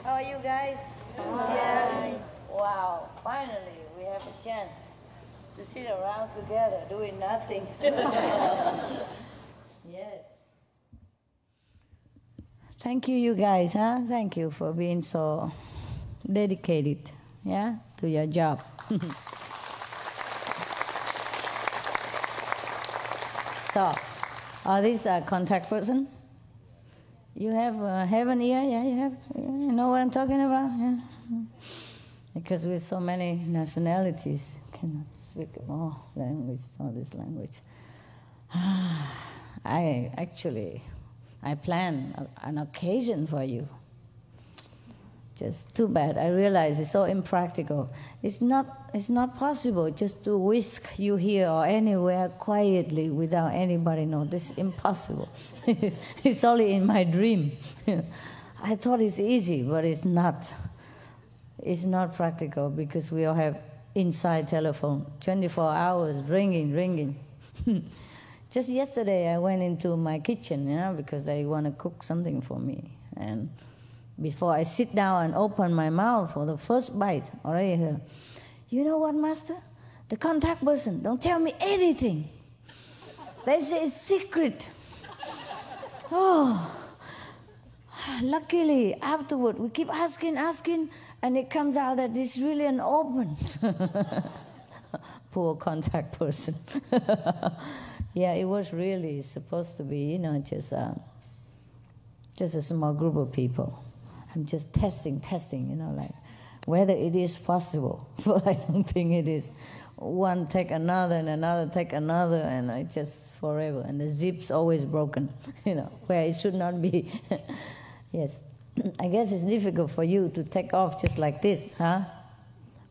How are you guys? Yeah. Wow, finally we have a chance to sit around together doing nothing. Yes. Thank you, you guys, huh? Thank you for being so dedicated, yeah, to your job. So, are these a contact person? You have an ear? Yeah, you have. You know what I'm talking about? Yeah. Because with so many nationalities, cannot speak all language, all this language. I plan an occasion for you. Just too bad. I realize it's so impractical. It's not possible just to whisk you here or anywhere quietly without anybody know. This is impossible. It's only in my dream. I thought it's easy, but it's not. It's not practical because we all have inside telephone, 24 hours, ringing. Just yesterday I went into my kitchen, because they want to cook something for me. And before I sit down and open my mouth for the first bite, already heard, you know what, Master? The contact person, don't tell me anything. They say it's secret. Oh, luckily, afterward, we keep asking, and it comes out that it's really an open. Poor contact person. Yeah, it was really supposed to be, just a small group of people. I'm just testing, like whether it is possible. But I don't think it is. One take another and another take another, and I just forever. And the zip's always broken, where it should not be. Yes. I guess it's difficult for you to take off just like this, huh?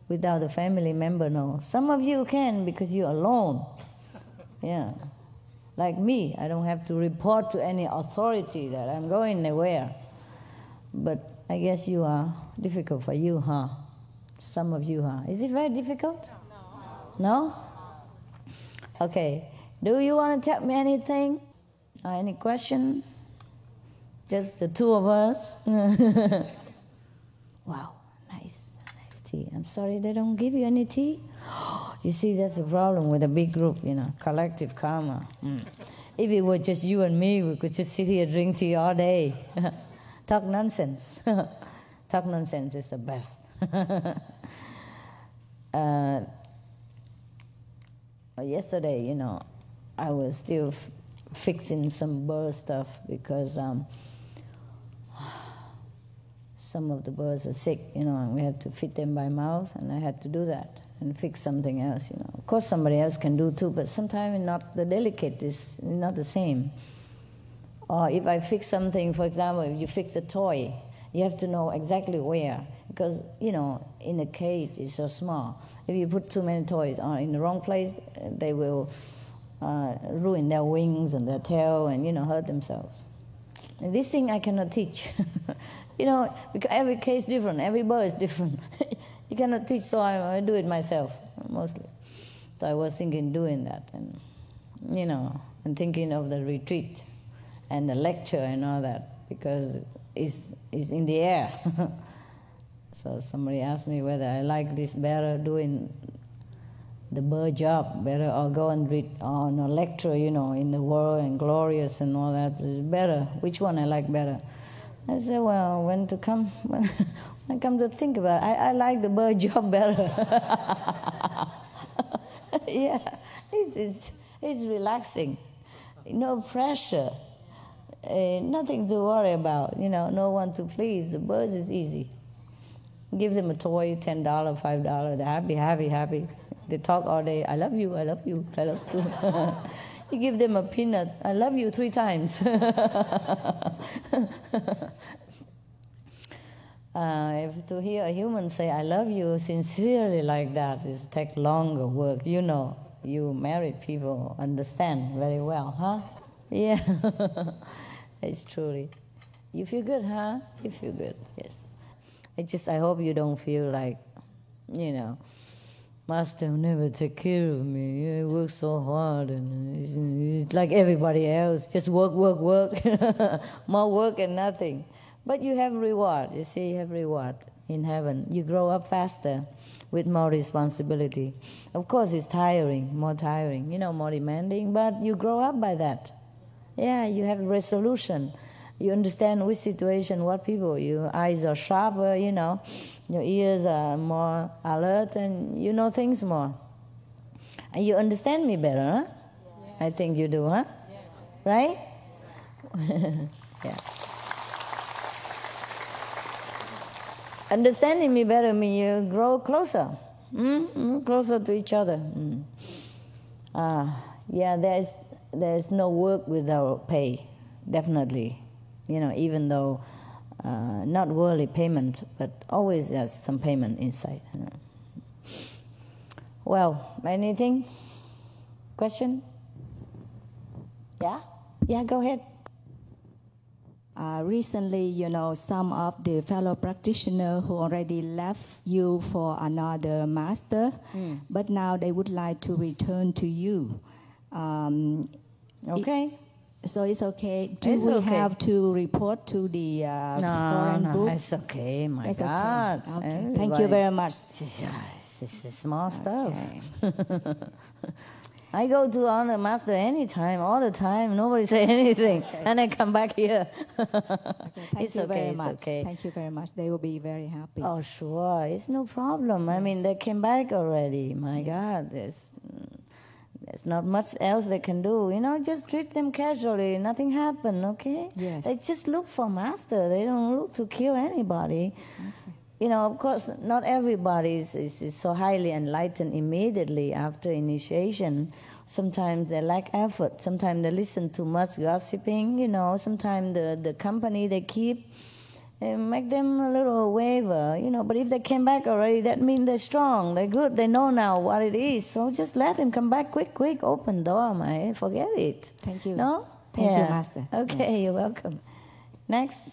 Without a family member, no. Some of you can because you're alone. Yeah. Like me, I don't have to report to any authority that I'm going nowhere. But I guess you are difficult for you, huh? Some of you, huh? Is it very difficult? No? Okay. Do you want to tell me anything? Or any question? Just the two of us? Wow, nice tea. I'm sorry they don't give you any tea. You see, that's the problem with a big group, collective karma. If it were just you and me, we could just sit here, drink tea all day. Talk nonsense. Talk nonsense is the best. Yesterday, I was still fixing some bird stuff because some of the birds are sick, and we had to feed them by mouth, and I had to do that and fix something else, Of course, somebody else can do too, but sometimes not the delicate is not the same. Or if I fix something, for example, if you fix a toy, you have to know exactly where, because, in a cage it's so small. If you put too many toys in the wrong place, they will ruin their wings and their tail and, hurt themselves. And this thing I cannot teach. Because every case is different, every bird is different. You cannot teach, so I do it myself, mostly. So I was thinking doing that, and, and thinking of the retreat and the lecture and all that, because it's in the air. So somebody asked me whether I like this better, doing the bird job better, or go and read on a lecture, in the world and glorious and all that is better. Which one I like better? I said, well, when I come to think about it, I like the bird job better. Yeah, it's relaxing. No pressure. Nothing to worry about, no one to please. The birds is easy. Give them a toy, $10, $5, they're happy. They talk all day, I love you, I love you, I love you. You give them a peanut, I love you 3 times. If to hear a human say, I love you sincerely like that, it takes longer work. You married people understand very well, huh? Yeah. It's truly. You feel good, huh? You feel good, yes. I hope you don't feel like, Master will never take care of me. I work so hard, and it's like everybody else. Just work. More work and nothing. But you have reward, you see, you have reward in heaven. You grow up faster with more responsibility. Of course, it's tiring, more tiring, more demanding, but you grow up by that. Yeah, you have resolution. You understand which situation, what people. Your eyes are sharper, your ears are more alert, and you know things more. And you understand me better, huh? Yeah. I think you do, huh? Yeah. Right? Yeah. Understanding me better means you grow closer, closer to each other. Yeah, there's no work without pay, definitely. Even though not worldly payment, but always there's some payment inside. Well, anything? Question? Yeah? Yeah, go ahead. Recently, some of the fellow practitioners who already left you for another master, but now they would like to return to you. Okay. So it's okay. Do we have to report to the foreign book? No, it's okay. My it's God. Okay. Thank you very much. It's small stuff. I go to honor master anytime, all the time. Nobody say anything, and I come back here. Thank you very much. Okay. Thank you very much. They will be very happy. Oh, sure. It's no problem. Yes. I mean, they came back already. My God, there's not much else they can do. Just treat them casually. Nothing happened, okay? Yes. They just look for master. They don't look to kill anybody. Okay. Of course, not everybody is so highly enlightened immediately after initiation. Sometimes they lack effort. Sometimes they listen too much gossiping. Sometimes the company they keep make them a little waver. But if they came back already, that means they're strong, they're good, they know now what it is. So just let them come back quick, open door, man. Forget it. Thank you. No? Thank you, Master. Okay, yes. You're welcome. Next.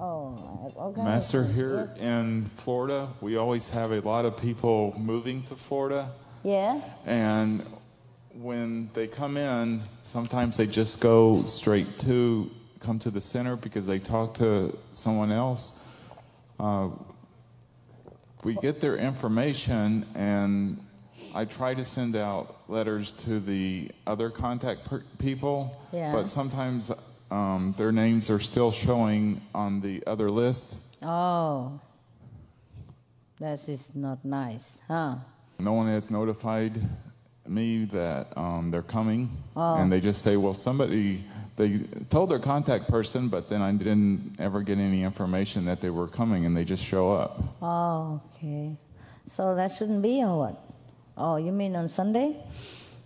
Oh, okay. Master, here in Florida, we always have a lot of people moving to Florida. Yeah. And when they come in, sometimes they just go straight to come to the center because they talk to someone else. We get their information, and I try to send out letters to the other contact people, but sometimes their names are still showing on the other list. Oh, that is not nice, huh? No one has notified me that they're coming, and they just say, well, they told their contact person, but then I didn't ever get any information that they were coming, and they just show up. Oh, okay. So that shouldn't be, or what? Oh, you mean on Sunday?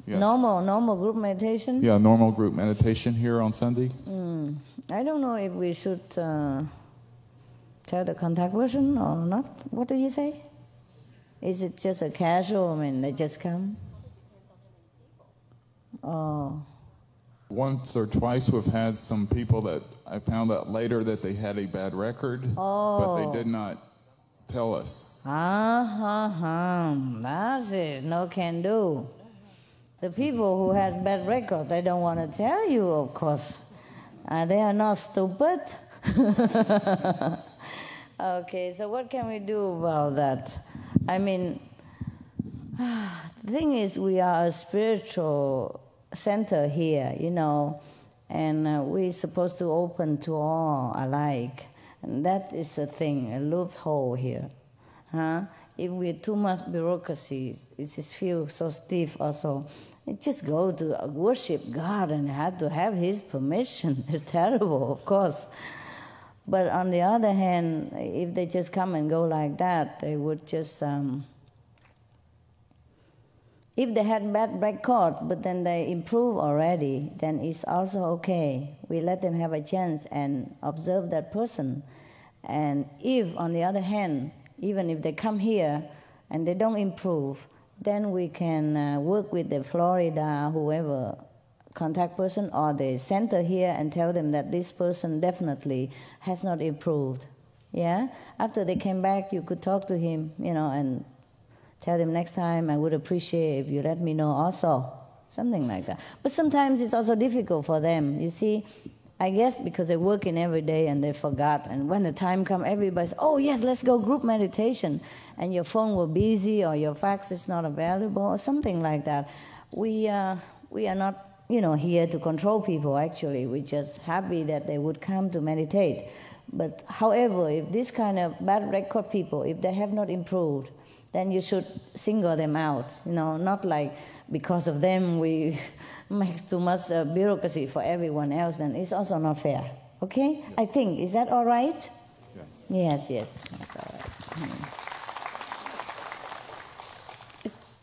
Yes. Normal group meditation? Yeah, normal group meditation here on Sunday. I don't know if we should tell the contact person or not. What do you say? Is it just a casual, they just come? Oh. Once or twice we've had some people that I found out later that they had a bad record, but they did not tell us. That's it. No can do. The people who had bad record, they don't want to tell you, of course. They are not stupid. Okay, so what can we do about that? The thing is, we are a spiritual center here, and we're supposed to open to all alike. And that is a thing, a loophole here. If we're too much bureaucracy, it just feels so stiff also. It just go to worship God and have to have His permission. It's terrible, of course. But on the other hand, if they just come and go like that, they would just... if they had bad record, but then they improve already, then it's also okay. We let them have a chance and observe that person. And if, on the other hand, even if they come here and they don't improve, then we can work with the Florida, whoever, contact person or the center here and tell them that this person definitely has not improved. Yeah? After they came back, you could talk to him, and tell them next time, I would appreciate if you let me know also. Something like that. But sometimes it's also difficult for them. You see, I guess because they're working every day and they forgot. And when the time comes, everybody says, oh, yes, let's go group meditation. And your phone will be busy or your fax is not available or something like that. We are not, here to control people, actually. We're just happy that they would come to meditate. But however, if this kind of bad record people, if they have not improved, then you should single them out. Not like because of them we make too much bureaucracy for everyone else, then it's also not fair. Okay? I think, is that all right? Yes. Yes, that's all right.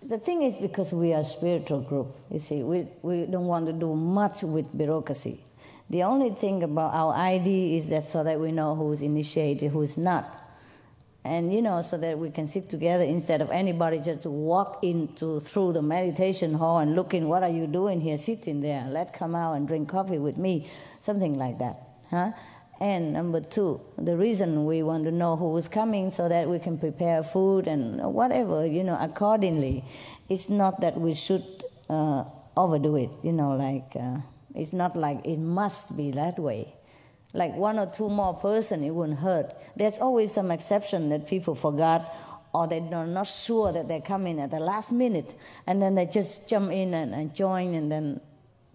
The thing is, because we are a spiritual group, you see, we don't want to do much with bureaucracy. The only thing about our ID is that so that we know who's initiated, who's not. And, so that we can sit together instead of anybody just walk through the meditation hall and looking, what are you doing here, sitting there? Let's come out and drink coffee with me, something like that. Huh? And number two, the reason we want to know who is coming so that we can prepare food and whatever, accordingly. It's not that we should overdo it, it's not like it must be that way. Like 1 or 2 more person, it wouldn't hurt. There's always some exception that people forgot or they're not sure that they're coming at the last minute, and then they just jump in and join, and then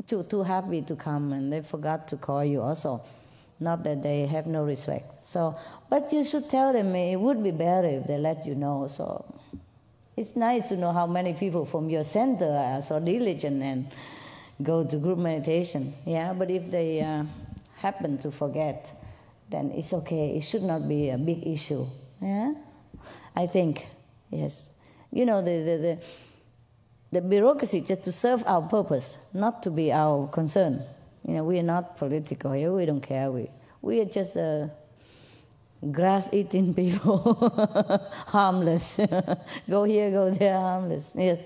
too happy to come, and they forgot to call you also. Not that they have no respect. So, but you should tell them it would be better if they let you know. So it's nice to know how many people from your center are so diligent and go to group meditation. Yeah, but if they happen to forget, then it's okay. It should not be a big issue. Yeah, I think, yes. The bureaucracy just to serve our purpose, not to be our concern. We are not political here. We don't care. We are just grass-eating people, harmless. Go here, go there, harmless. Yes.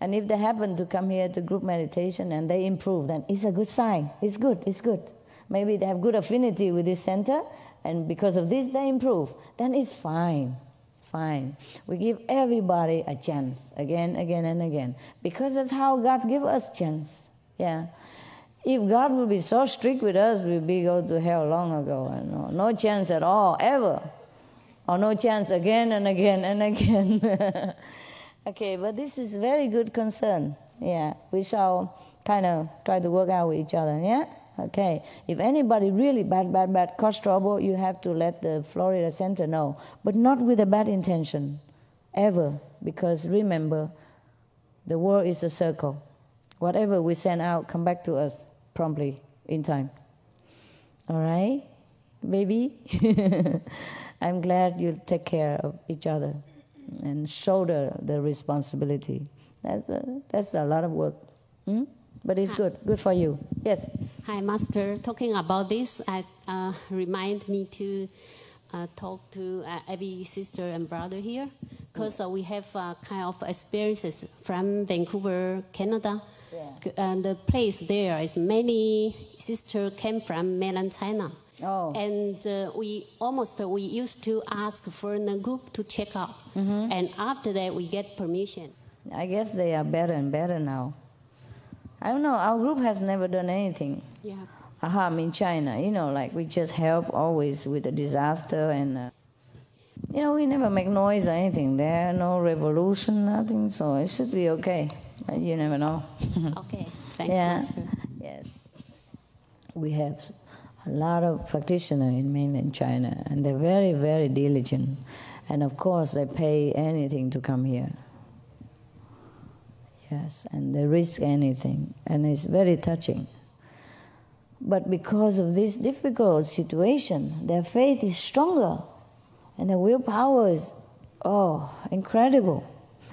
And if they happen to come here to group meditation and they improve, then it's a good sign. It's good. It's good. Maybe they have good affinity with this center, and because of this they improve. Then it's fine. Fine. We give everybody a chance, again, and again. Because that's how God gives us chance. Yeah. If God would be so strict with us, we'd go to hell long ago. No chance at all, ever. Or no chance again and again and again. Okay, but this is very good concern. Yeah, we shall kind of try to work out with each other, yeah? Okay, if anybody really bad cause trouble, you have to let the Florida Center know. But not with a bad intention, ever. Because remember, the world is a circle. Whatever we send out, come back to us promptly, in time. All right, baby? I'm glad you take care of each other and shoulder the responsibility. That's a lot of work. But it's good for you. Yes. Hi, Master. Talking about this, remind me to talk to every sister and brother here, because we have kind of experiences from Vancouver, Canada. Yeah. And the place there is many sisters came from mainland China. Oh. And we used to ask for a group to check out. Mm-hmm. And after that, we get permission. I guess they are better and better now. I don't know, our group has never done anything harm in China. Like we just help always with the disaster, and we never make noise or anything. There, no revolution, nothing, so it should be okay. You never know. Okay, thanks, Master. Yes. We have a lot of practitioners in mainland China, and they're very, very diligent. And of course, they pay anything to come here. Yes, and they risk anything, and it's very touching. But because of this difficult situation, their faith is stronger, and their willpower is, incredible.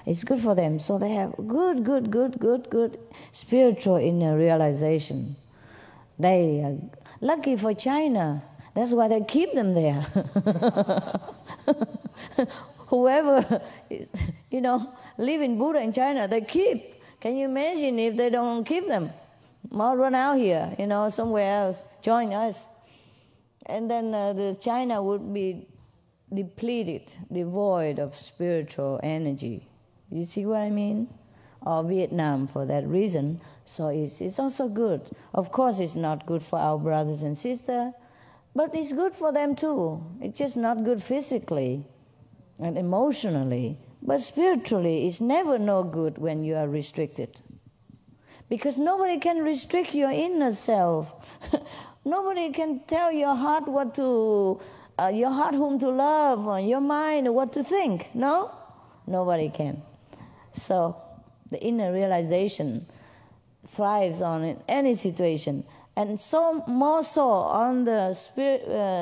It's good for them, so they have good spiritual inner realization. They are lucky for China. That's why they keep them there. Whoever is, live in Buddha in China, they keep. Can you imagine if they don't keep them? More run out here, somewhere else, join us. And then the China would be depleted, devoid of spiritual energy. You see what I mean? or Vietnam for that reason. So it's also good. Of course, it's not good for our brothers and sisters, but it's good for them too. It's just not good physically and emotionally. But spiritually, it's never no good when you are restricted. Because nobody can restrict your inner self. Nobody can tell your heart what to, your heart whom to love, or your mind what to think. No? Nobody can. So the inner realization thrives on in any situation, and so more so on the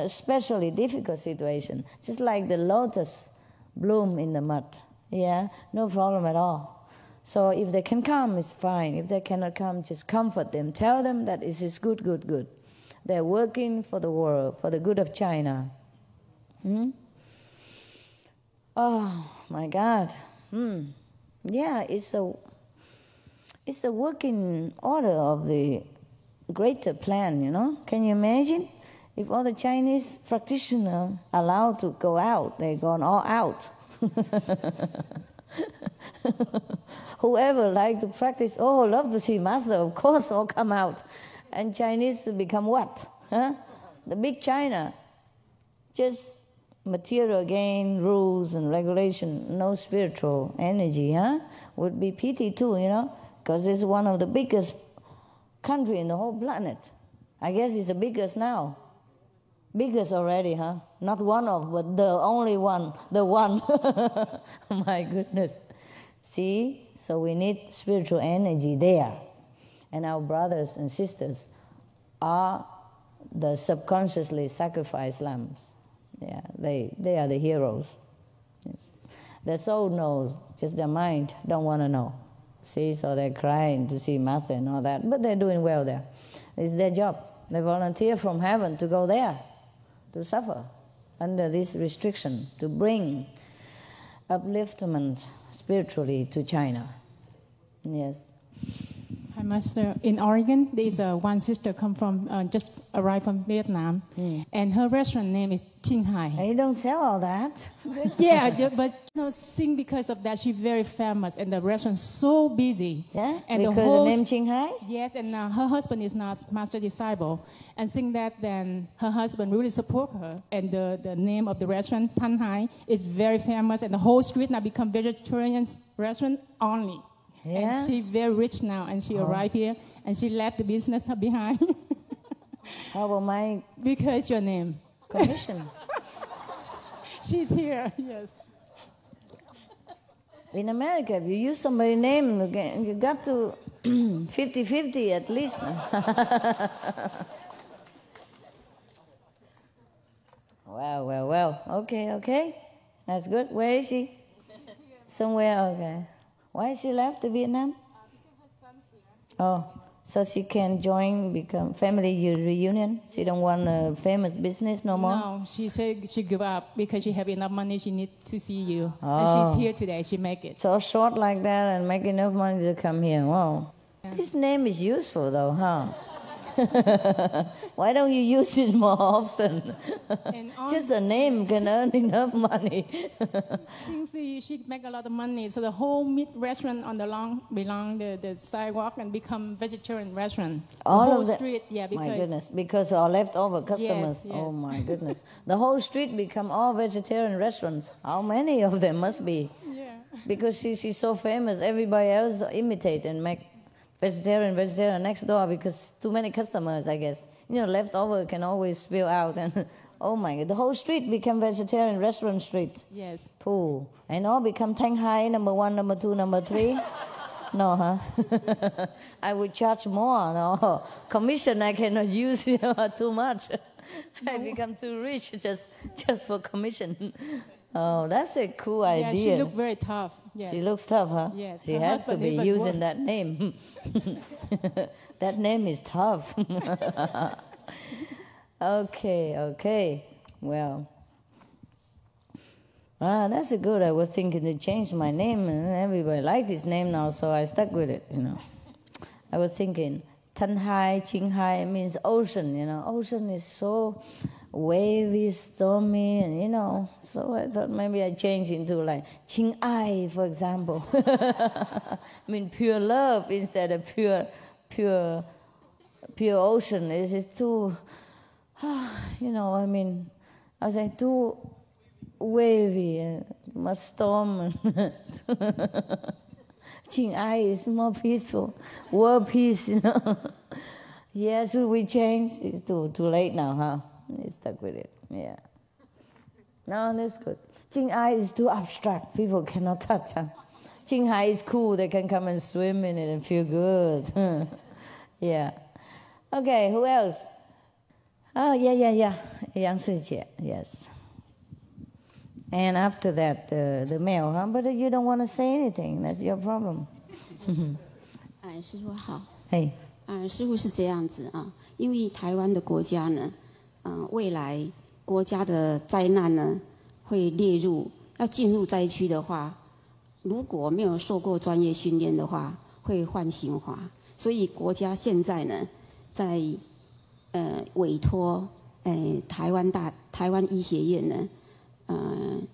especially difficult situation, just like the lotus bloom in the mud. Yeah, no problem at all. So if they can come, it's fine. If they cannot come, just comfort them. Tell them that it is good, good, good. They're working for the world, for the good of China. Oh my God. Yeah, it's a working order of the greater plan, you know. Can you imagine? If all the Chinese practitioners are allowed to go out, they're gone all out. Whoever like to practice, love to see Master, of course, all come out. And Chinese become what? Huh? The big China. Just material gain, rules and regulation, no spiritual energy, huh? Would be pity too, you know, because it's one of the biggest country in the whole planet. I guess it's the biggest now. Biggest already, huh? Not one of, but the only one, the one. My goodness. See? So we need spiritual energy there. And our brothers and sisters are the subconsciously sacrificed lambs. Yeah, they are the heroes. Yes. Their soul knows, just their mind don't want to know. See, so they're crying to see Master and all that, but they're doing well there. It's their job. They volunteer from heaven to go there, to suffer under this restriction, to bring upliftment spiritually to China. Yes. Hi, Master. In Oregon, there is one sister just arrived from Vietnam, and her restaurant name is Hai. Hey, don't tell all that. Yeah, but think because of that, she's very famous, and the restaurant's so busy. Yeah, and because the name Hai? Yes, and her husband is not Master disciple. And think that then her husband really support her, and the name of the restaurant, Hai, is very famous, and the whole street now become vegetarian restaurant only. Yeah. And she's very rich now, and she arrived here, and she left the business behind. How about my... Because your name. Commission. She's here, yes. In America, if you use somebody's name, you got to 50-50 at least. Well. Okay. That's good. Where is she? Somewhere, okay. Why she left to Vietnam? Oh, so she can become family reunion? She don't want a famous business no more? No, she said she give up because she have enough money, she needs to see you. Oh. And she's here today, she make it. So short like that and make enough money to come here, wow. Yeah. This name is useful though, huh? Why don't you use it more often? Just a name can earn enough money. Since she make a lot of money, so the whole meat restaurant on the sidewalk and become vegetarian restaurant. All the whole of the street, yeah. Because, my goodness, because our leftover customers. Yes. Oh my goodness, the whole street become all vegetarian restaurants. How many of them must be? Yeah. Because she's so famous, everybody else imitate and make vegetarian next door because too many customers, I guess. You know, leftover can always spill out and oh my God, the whole street become vegetarian restaurant street. Yes. Pool. And all become Hai, number 1, number 2, number 3. No, huh? I would charge more. No, commission I cannot use too much. No. I become too rich just for commission. Oh, that's a cool idea. Yeah, she looks very tough. Yes. She looks tough, huh? Yes. She has to be using that name. That name is tough. Okay. Well, that's a good. I was thinking to change my name, and everybody like this name now, so I stuck with it. I was thinking, Thanh Hai, Ching Hai means ocean. Ocean is so wavy, stormy, and you know. So I thought maybe I change into like Ching Ai, for example. I mean, pure love instead of pure ocean. It's too, you know. I mean, I was like too wavy and much storm. Ching Ai is more peaceful, world peace, you know. Yeah, should we change? It's too late now, huh? You stuck with it, yeah. No, that's good. Ching Ai is too abstract. People cannot touch, huh? Ching Hai is cool. They can come and swim in it and feel good. Yeah. Okay, who else? Oh, yeah. Yang Sui-jie, yes. And after that, the male, huh? But you don't want to say anything. That's your problem. 师父好。Hey. 师父是这样子啊，因为台湾的国家呢，未来国家的灾难呢会列入，要进入灾区的话，如果没有受过专业训练的话，会换刑罚。所以国家现在呢，在委托台湾医学院呢，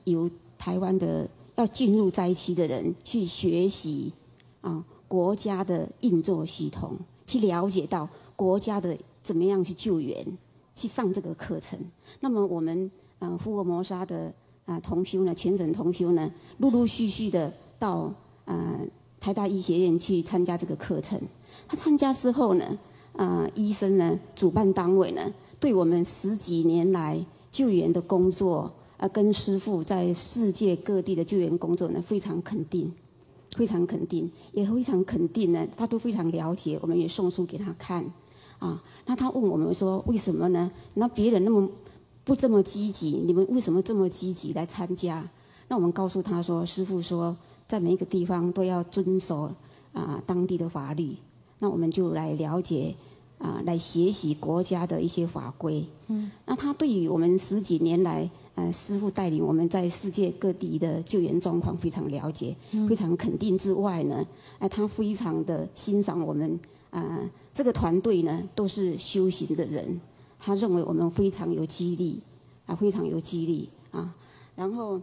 由台湾的要进入灾区的人去学习国家的运作系统。去了解到国家的怎么样去救援，去上这个课程。那么我们福尔摩沙的同修呢，全省同修呢，陆陆续续的到台大医学院去参加这个课程。他参加之后呢，医生呢，主办单位呢，对我们10几年来救援的工作，跟师父在世界各地的救援工作呢，非常肯定。非常肯定，也非常肯定呢，他都非常了解，我们也送书给他看，那他问我们说为什么呢？那别人那么不这么积极，你们为什么这么积极来参加？那我们告诉他说，师父说，在每一个地方都要遵守当地的法律，那我们就来了解来学习国家的一些法规。那他对于我们10几年来。师父带领我们在世界各地的救援状况非常了解，非常肯定之外呢，他非常的欣赏我们这个团队呢都是修行的人，他认为我们非常有激励非常有激励然后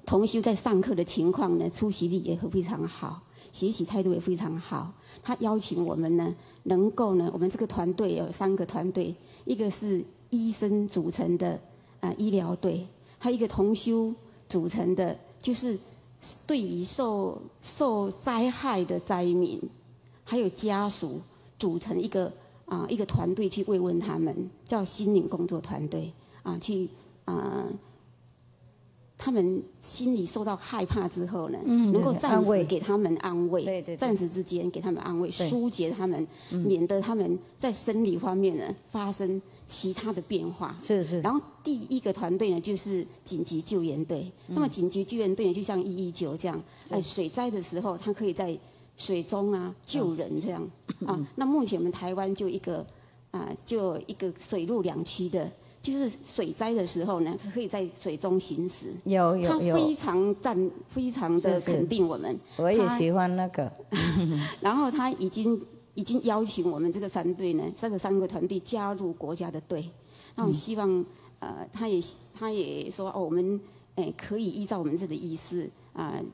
同修在上课的情况呢，出席率也非常好，学习态度也非常好。他邀请我们呢，能够呢，我们这个团队有3个团队，一个是医生组成的。医疗队，还有一个同修组成的，就是对于受灾害的灾民，还有家属组成一个团队去慰问他们，叫心灵工作团队去他们心里受到害怕之后呢，能够暂时给他们安慰，对，暂时之间给他们安慰，疏解他们，免得他们在生理方面呢发生。其他的变化是，然后第一个团队呢就是紧急救援队。那么紧急救援队呢，就像119这样，水灾的时候，它可以在水中救人这样那目前我们台湾就一个水陆两栖的，就是水灾的时候呢，可以在水中行驶。有，他非常的肯定我们。我也喜欢那个。然后他已经邀请我们这个3队呢，这个3个团队加入国家的队。那我希望他也说我们可以依照我们这个意思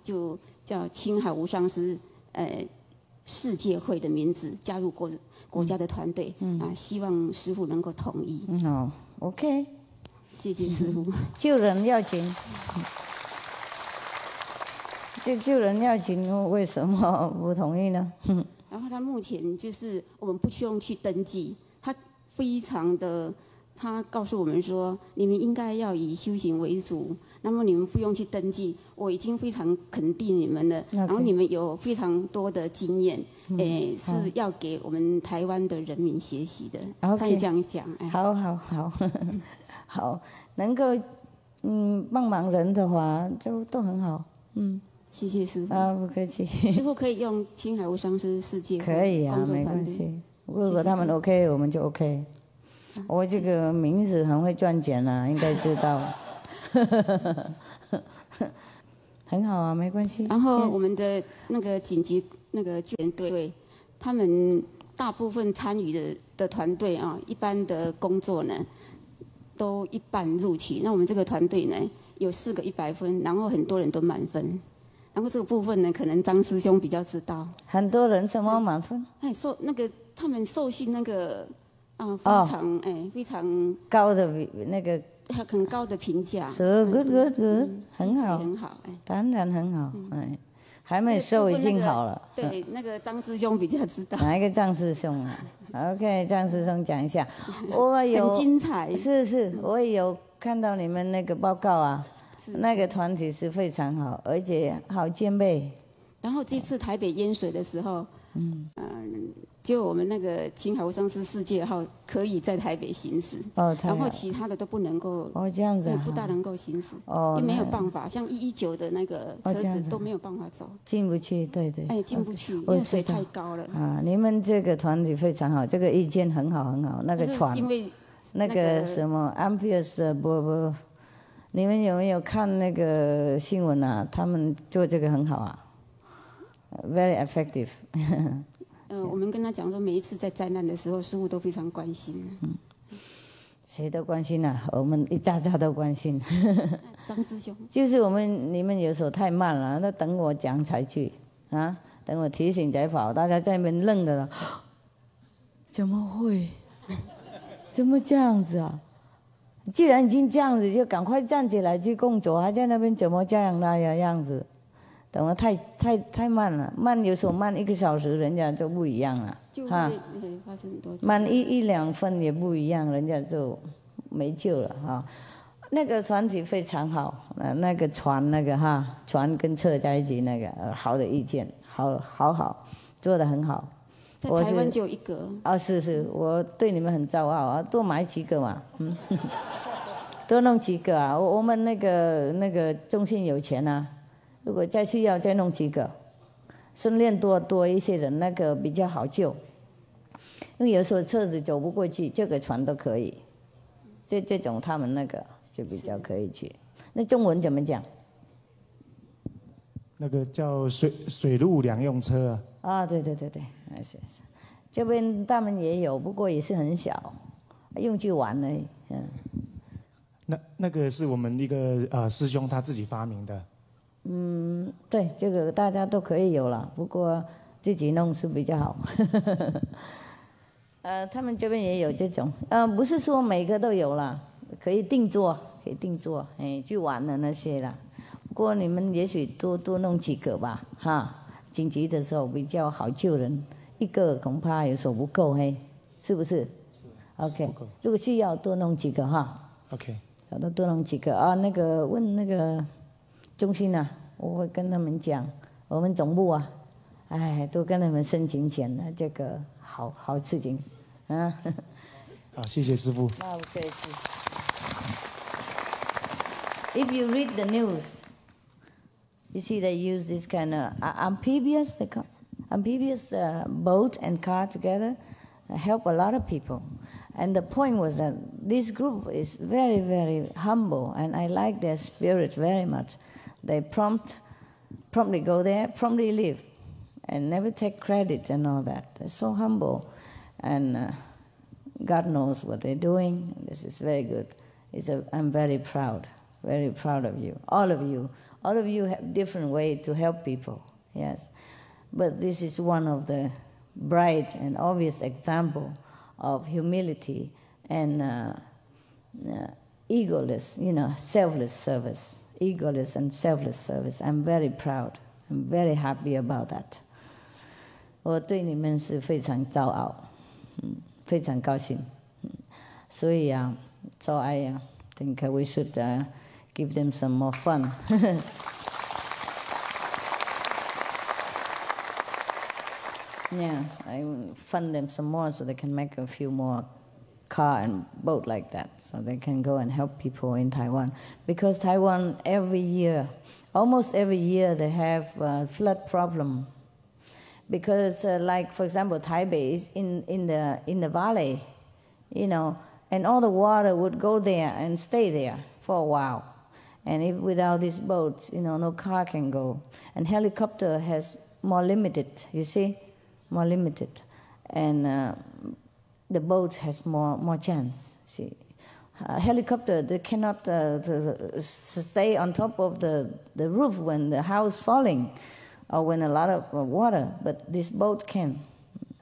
就叫青海无上师世界会的名字加入国家的团队希望师父能够同意。OK， 谢谢师父。救人要紧，救人要紧，为什么不同意呢？然后他目前就是我们不需要去登记，他非常的，他告诉我们说，你们应该要以修行为主，那么你们不用去登记，我已经非常肯定你们了，然后你们有非常多的经验，是要给我们台湾的人民学习的。他也这样讲。好，能够帮忙人的话，就都很好。谢谢师父。不客气。师父可以用青海无上师世界可以没关系。如果他们 OK， 我们就 OK。我这个名字很会赚钱应该知道。很好没关系。然后我们的那个紧急那个救援队，他们大部分参与的团队一般的工作呢，都一半录取。那我们这个团队呢，有4个100分，然后很多人都满分。然后这个部分呢，可能张师兄比较知道。很多人什么满分？他们受训那个非常高的那个很高的评价。是 good， 很好，很好，当然很好，还没受已经好了。对，那个张师兄比较知道。哪一个张师兄啊？OK， 张师兄讲一下。我有很精彩。是，我也有看到你们那个报告啊，那个团体是非常好，而且好兼备。然后这次台北淹水的时候，就我们那个青海无上师世界号可以在台北行驶，然后其他的都不能够，这样子，不大能够行驶，因为没有办法，像119的那个车子都没有办法走，进不去，对，进不去，因为水太高了。你们这个团体非常好，这个意见很好，那个船，因为那个什么 Amphius 不，你们有没有看那个新闻啊？他们做这个很好啊 ，very effective 。我们跟他讲说，每一次在灾难的时候，师父都非常关心。谁都关心啊，我们一家都关心。张师兄，就是你们有时候太慢了，那等我讲才去啊，等我提醒才跑，大家在那边愣的了，怎么会？怎么这样子啊？既然已经这样子，就赶快站起来去工作，还在那边怎么这样那样子？等我太慢了，有时候慢1个小时，人家就不一样了，就会发生很多慢1、2分也不一样，人家就没救了哈。那个团体非常好，那个船船跟车在一起那个好的意见，好，做得很好。在台湾就有1个。是，我对你们很骄傲啊，多买几个嘛，多弄几个啊。我们那个中心有钱啊。如果再需要再弄几个，训练多一些人，那个比较好救。因为有时候车子走不过去，这个船都可以。这种他们那个就比较可以去。那中文怎么讲？那个叫水陆两用车啊。对，是。这边他们也有，不过也是很小，用去玩而已。那个是我们一个师兄他自己发明的。对，这个大家都可以有了，不过自己弄是比较好。他们这边也有这种，不是说每个都有啦，可以定做，去玩的那些啦。不过你们也许多弄几个吧，紧急的时候比较好救人，1个恐怕有时候不够，是不是？是。OK， 如果需要多弄几个哈。OK。多弄几个啊，那个问那个中心啊。我会跟他们讲，我们总部啊，都跟他们申请钱了，这个好事情，啊。好，谢谢师父。那不客气。If you read the news, you see they use this kind of amphibious boat and car together, help a lot of people. And the point was that this group is very, very humble, and I like their spirit very much. They promptly go there, promptly leave, and never take credit and all that. They're so humble, and God knows what they're doing. This is very good. I'm very proud of you. All of you have different ways to help people, yes. But this is one of the bright and obvious example of humility and egoless, selfless service. Egoless and selfless service. I'm very proud. I'm very happy about that. 我对你们是非常骄傲，非常高兴。所以so I think we should give them some more fun. Yeah, I fund them some more so they can make a few more car and boat like that, so they can go and help people in Taiwan. Because Taiwan almost every year they have a flood problem. Because like for example, Taipei is in the valley, and all the water would go there and stay there for a while. And if without these boats, no car can go. And helicopter has more limited, more limited. And the boat has more chance. See, helicopter, they cannot stay on top of the roof when the house falling or when a lot of water, but this boat can.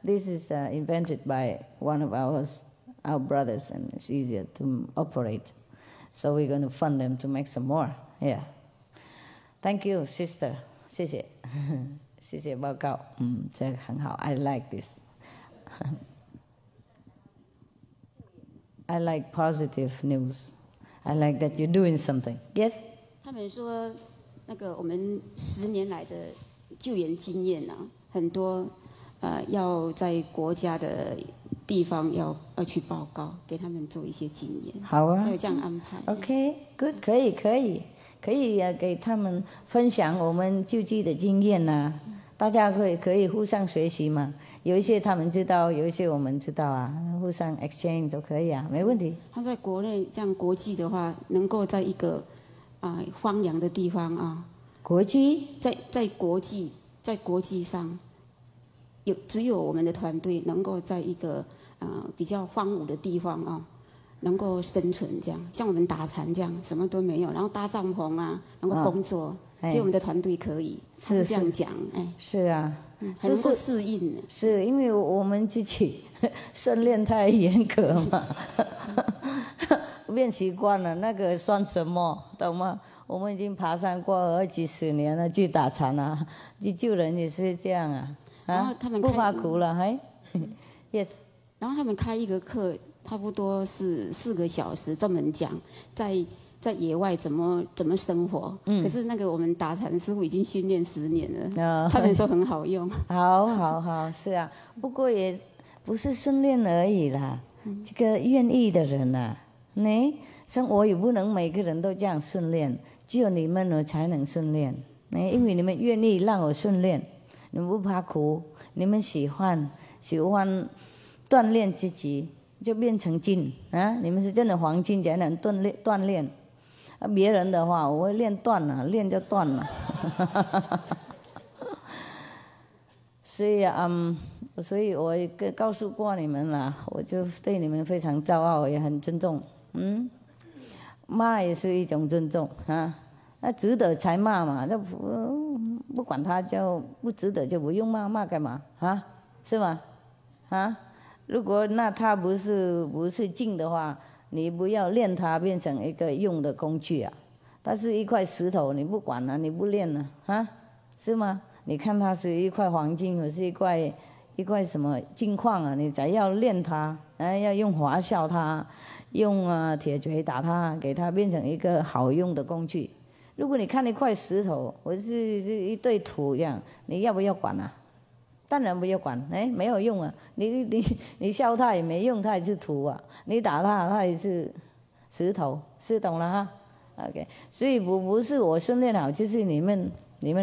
This is invented by one of our brothers, and it's easier to operate. So we're going to fund them to make some more. Yeah. Thank you, sister. 谢谢，谢谢报告。这个很好。I like this. I like positive news. I like that you're doing something. Yes? 他们说，那个我们10年来的救援经验啊，很多要在国家的地方要去报告，给他们做一些经验。好啊，还有这样安排。OK, good， 可以给他们分享我们救济的经验呐、大家可以互相学习嘛。有一些他们知道，有一些我们知道啊，互相 exchange 都可以啊，没问题。他在国内这样国际的话，能够在一个荒凉的地方啊，国际在国际上，只有我们的团队能够在一个比较荒芜的地方啊，能够生存这样。像我们打禅这样，什么都没有，然后搭帐篷啊，能够工作，只有我们的团队可以。是这样讲，是啊。很能够适应，是因为我们自己训练太严格嘛，练习惯了，那个算什么，懂吗？我们已经爬山过20几10年了，去打禅啊，去救人也是这样啊，然后他们不怕苦了，还，yes。然后他们开一个课，差不多是4个小时，专门讲在野外怎么生活，可是那个我们打禅师傅已经训练10年了，他们说很好用。好，是啊，不过也不是训练而已啦，这个愿意的人啊，像我也不能每个人都这样训练，只有你们才能训练，因为你们愿意让我训练，你们不怕苦，你们喜欢锻炼自己，就变成金啊！你们是真的黄金才能锻炼。别人的话，我会练断了，练就断了。所以我告诉过你们了，我就对你们非常骄傲，也很尊重。骂也是一种尊重啊，那值得才骂嘛，那不管他就不值得就不用骂干嘛啊？是吗？啊？如果那他不是静的话。你不要练它变成一个用的工具啊！它是一块石头，你不管了，你不练了啊？是吗？你看它是一块黄金，或是一块什么金矿啊？你才要练它，要用华笑它，用铁锤打它，给它变成一个好用的工具。如果你看一块石头，或是一堆土一样，你要不要管啊？当然不要管，没有用啊！你笑它也没用，它也是土啊；你打它也是石头，是懂了哈 ？OK， 所以不是我训练好，就是你们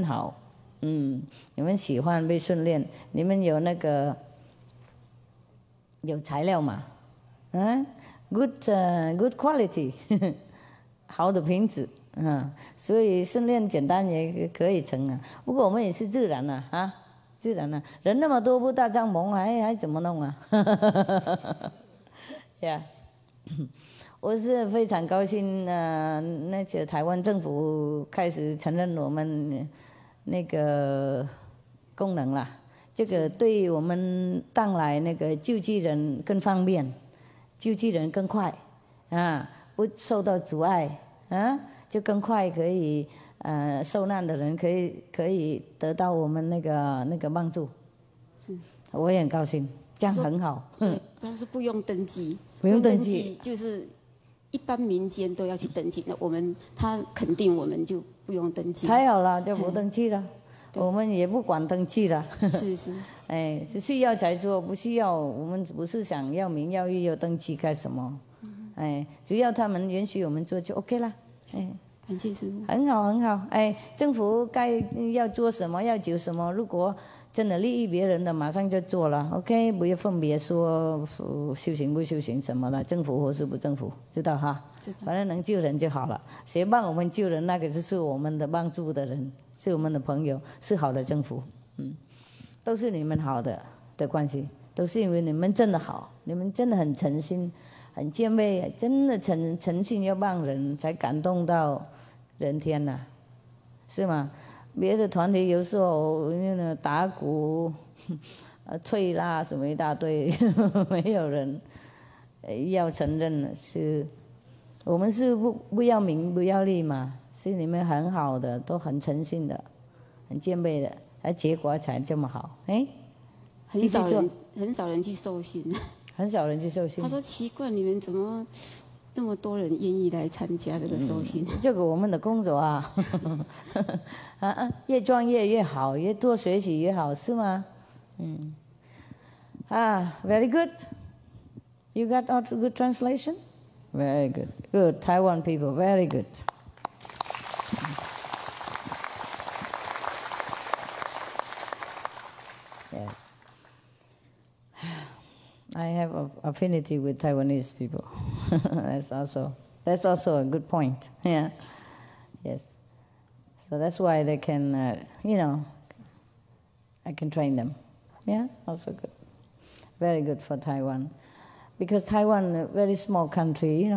好，你们喜欢被训练，你们有那个有材料嘛？good quality， 好的品质所以训练简单也可以成啊。不过我们也是自然啊自然了，人那么多不搭帐篷还怎么弄啊？呀，我是非常高兴那些台湾政府开始承认我们那个功能了，这个对我们当来那个救济人更方便，救济人更快不受到阻碍就更快可以。受难的人可以得到我们那个帮助，是，我也很高兴，这样很好。但是不用登记，不用登记，就是一般民间都要去登记。那他肯定我们就不用登记。太好了，就不登记了，我们也不管登记了。是，是需要才做，不需要我们不是想要名要誉要登记干什么？只要他们允许我们做就 OK 了。感谢师父，很好。政府该要做什么，要救什么，如果真的利益别人的，马上就做了。OK， 不要分别说修行不修行什么的，政府或是不政府，知道哈？知道。反正能救人就好了。谁帮我们救人，那个就是我们的帮助的人，是我们的朋友，是好的政府。都是你们好的关系，都是因为你们真的好，你们真的很诚心，很谦卑，真的诚心要帮人，才感动到人天呐，是吗？别的团体有时候打鼓、吹啦什么一大堆，没有人要承认是。我们是不要名不要利嘛，是你们很好的，都很诚信的，很谦卑的，而结果才这么好。哎，很少人去受信，很少人去受信。他说奇怪，你们怎么这么多人愿意来参加这个受信？这个我们的工作啊，越专业越好，越多学习越好，是吗？Very good. You got all good translation? Very good. Good. Taiwan people, very good. Yes. I have an affinity with Taiwanese people. That's also a good point. Yeah. Yes. So that's why they can, I can train them. Yeah, also good. Very good for Taiwan. Because Taiwan, a very small country,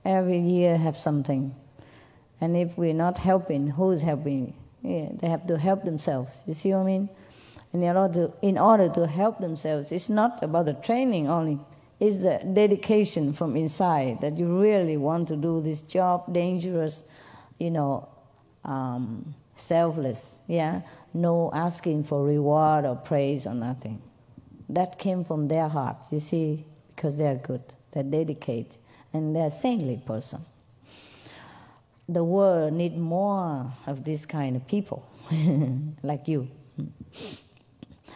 every year have something. And if we're not helping, who's helping? Yeah, they have to help themselves. You see what I mean? And in order to help themselves, it's not about the training only. It's the dedication from inside that you really want to do this job, dangerous, selfless. Yeah, no asking for reward or praise or nothing. That came from their heart. You see. Because they are good, they dedicate, and they're a saintly person. The world needs more of this kind of people, like you.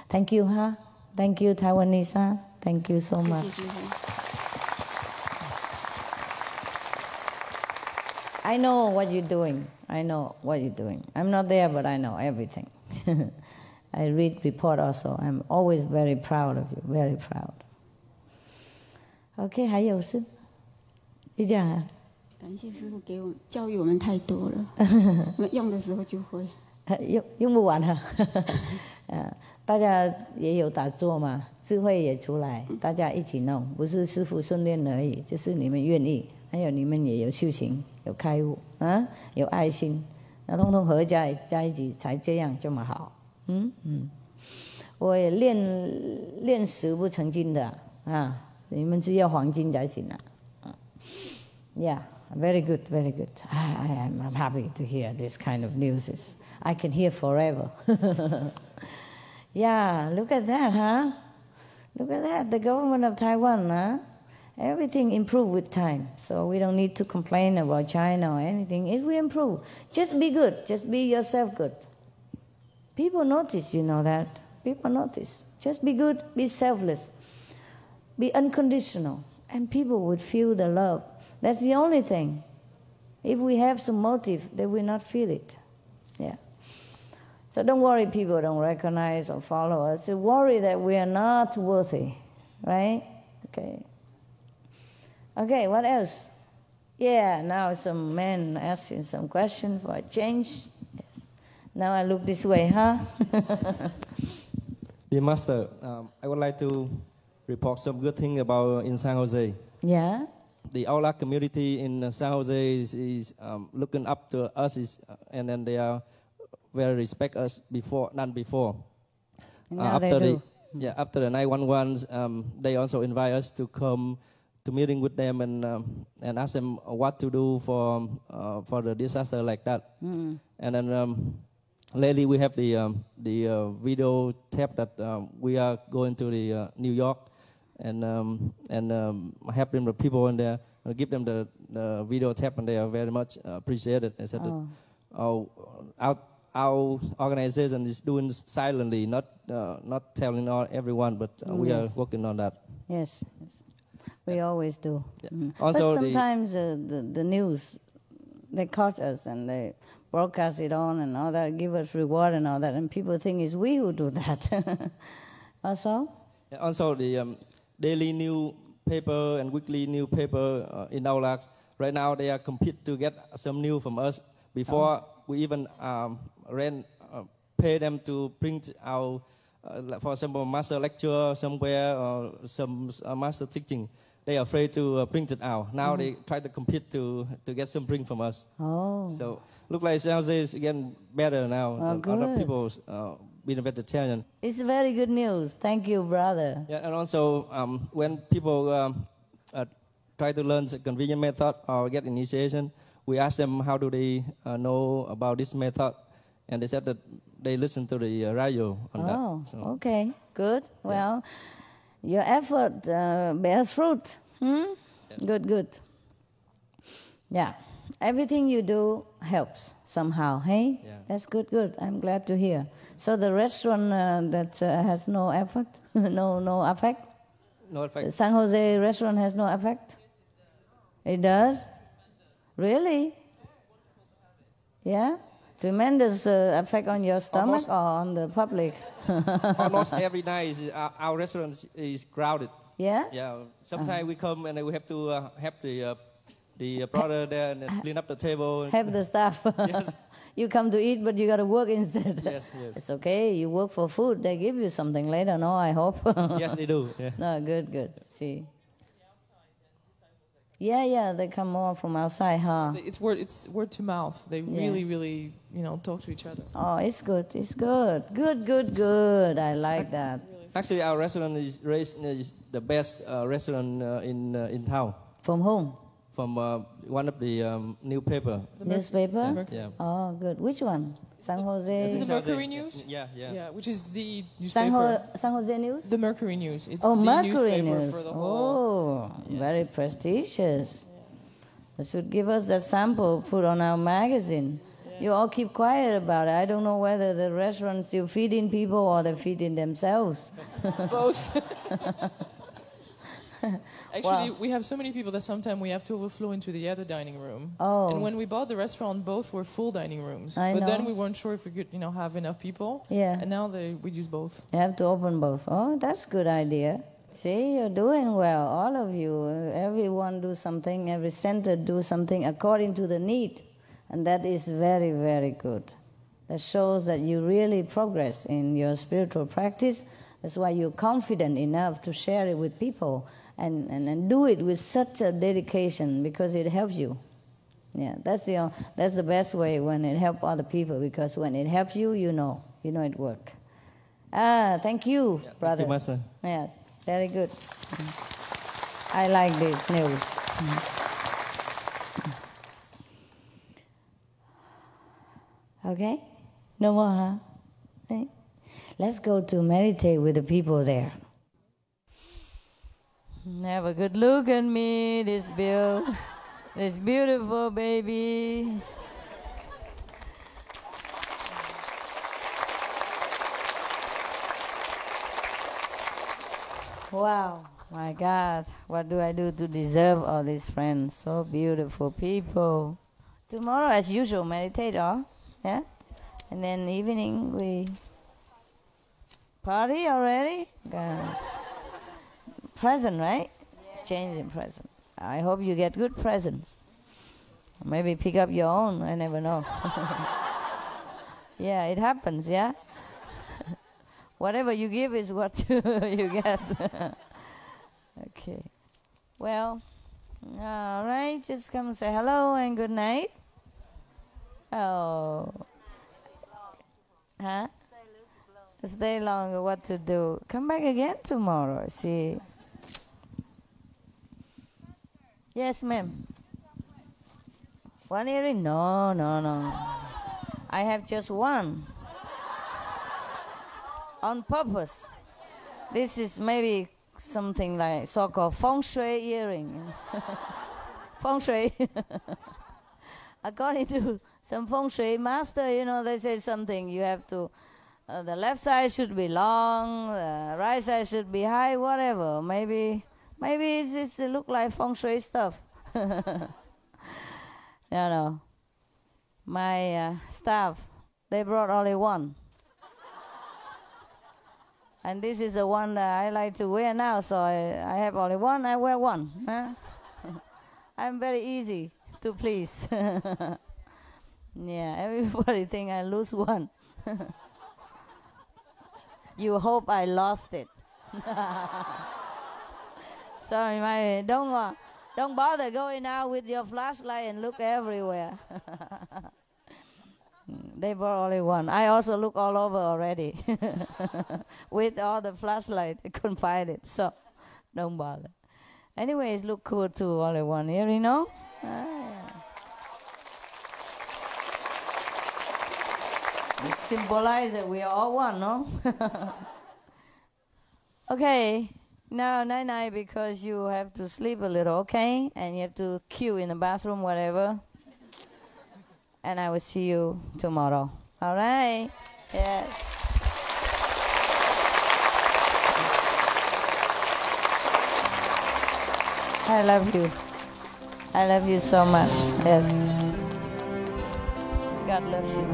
Thank you, huh? Thank you, Taiwanese, huh? Thank you so much. I know what you're doing. I'm not there, but I know everything. I read report also. I'm always very proud of you, very proud. OK， 还有是，就这样啊。感谢师父给我们教育我们太多了，我们用的时候就会。用不完了，大家也有打坐嘛，智慧也出来，大家一起弄，不是师父训练而已，就是你们愿意，还有你们也有修行，有开悟有爱心，那通通合在一起才这样这么好。我也练石不成金的你们只要黄金才行啊。Yeah, very good, very good. I'm happy to hear this kind of news. I can hear forever. Yeah, look at that, huh? Look at that, the government of Taiwan, huh? Everything improved with time, so we don't need to complain about China or anything. It will improve. Just be good, just be yourself good. People notice, you know that. People notice. Just be good, be selfless. Be unconditional, and people would feel the love. That's the only thing. If we have some motive, they will not feel it. Yeah. So don't worry people don't recognize or follow us. So worry that we are not worthy, right? Okay. Okay, what else? Yeah, now some men asking some questions for a change. Yes. Now I look this way, huh? Dear Master, I would like to report some good thing about in San Jose. Yeah. The Aula community in San Jose is looking up to us, and then they are very respect us than before. After the 911, they also invite us to come to meeting with them and ask them what to do for the disaster like that. And then lately we have the video tape that we are going to the New York and helping the people in there, give them the video tape, and they are very much appreciated. I said that our organization is doing silently, not telling everyone, but we are working on that. Yes. We always do. Yeah. Also, but sometimes the news, they catch us and they broadcast it on and all that, give us reward and all that, and people think it's we who do that. Also? Yeah, also the daily newspaper and weekly newspaper in Aulax, right now they are compete to get some news from us. Before we even pay them to print our, for example, master lecture somewhere or some master teaching. they are afraid to bring it out. Now they try to compete to get some drink from us. Oh. So look like San Jose is getting better now. Oh, good. Other people being a vegetarian. It's very good news. Thank you, brother. Yeah, and also when people try to learn the convenient method or get initiation, we ask them how do they know about this method, and they said that they listen to the radio on that. Oh, So. okay, good. Well, your effort bears fruit. Yeah. Good. Yeah, everything you do helps somehow, hey? Yeah. That's good. I'm glad to hear. So the restaurant that has no effort, no effect? No effect. The San Jose restaurant has no effect? It does? Really? Yeah? Tremendous effect on your stomach or on the public? Almost every night our restaurant is crowded. Yeah? Yeah. Sometimes we come and we have to have the brother there and clean up the table. Have the staff. Yes. You come to eat, but you got to work instead. Yes. It's okay. You work for food. They give you something later, no, I hope. Yes, they do. Yeah. No, good. See. Yeah, they come more from outside, huh? It's word to mouth. They really, talk to each other. Oh, it's good. Good. I like that. Actually, our restaurant is the best restaurant in town. From whom? From one of the newspaper. Newspaper? Yeah. Oh, good. Which one? San Jose? The Mercury News? Yeah, which is the newspaper. San Jose News? The Mercury News. It's the Mercury News. For the whole. Very prestigious. They should give us that sample, put on our magazine. You all keep quiet about it. I don't know whether the restaurants you feeding people or they're feeding themselves. Both. Actually, we have so many people that sometimes we have to overflow into the other dining room. Oh. And when we bought the restaurant, both were full dining rooms. I but know. then we weren't sure if we could, have enough people. Yeah. And now we use both. You have to open both. Oh, that's a good idea. See, you're doing well, all of you. Everyone do something, every center do something according to the need. And that is very, very good. That shows that you really progress in your spiritual practice. That's why you're confident enough to share it with people and do it with such a dedication because it helps you. Yeah, that's the best way when it helps other people, because when it helps you, you know it works. Thank you, brother. Thank you, Master. Yes, very good. I like this news. Okay? No more, huh? Okay. Let's go to meditate with the people there. Have a good look at me, this beautiful baby. Wow, my God, what do I do to deserve all these friends? So beautiful people. Tomorrow, as usual, meditate, yeah? And then evening, we party already? Present, right? Yeah. Changing present. I hope you get good presents. Maybe pick up your own, I never know. Yeah, it happens, yeah? Whatever you give is what you get. Okay. Well, all right, just come and say hello and good night. Oh. Huh? Stay longer, what to do? Come back again tomorrow, see. Yes, ma'am. One earring? No. I have just one. On purpose. This is maybe something like so-called feng shui earring. Feng shui. According to some feng shui master, they say something. You have to, the left side should be long, the right side should be high, whatever. Maybe it just look like feng shui stuff. No. My staff, they brought only one. And this is the one that I like to wear now, so I have only one, I wear one. Huh? I'm very easy to please. Yeah, everybody think I lose one. You hope I lost it. So don't bother going out with your flashlight and look everywhere. They brought only one. I also look all over already with all the flashlight. I couldn't find it, so don't bother. Anyways, look cool too. Only one here, you know. It symbolizes that we are all one, no? Okay, now night because you have to sleep a little, okay? And you have to queue in the bathroom, whatever. And I will see you tomorrow. All right? Yes. I love you. I love you so much. Yes. God loves you.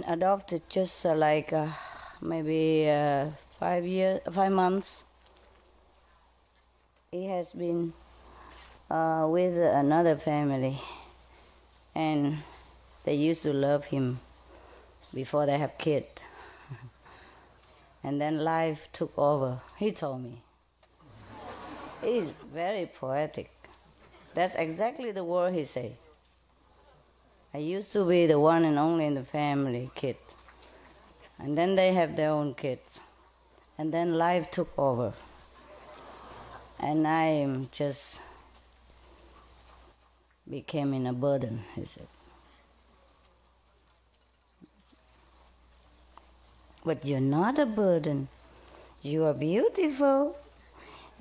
Adopted just maybe 5 months. He has been with another family, and they used to love him before they have kids. And then life took over. He told me. He's very poetic. That's exactly the word he said. I used to be the one and only in the family kid. And then they have their own kids. And then life took over. And I just became a burden, he said. But you're not a burden. You are beautiful.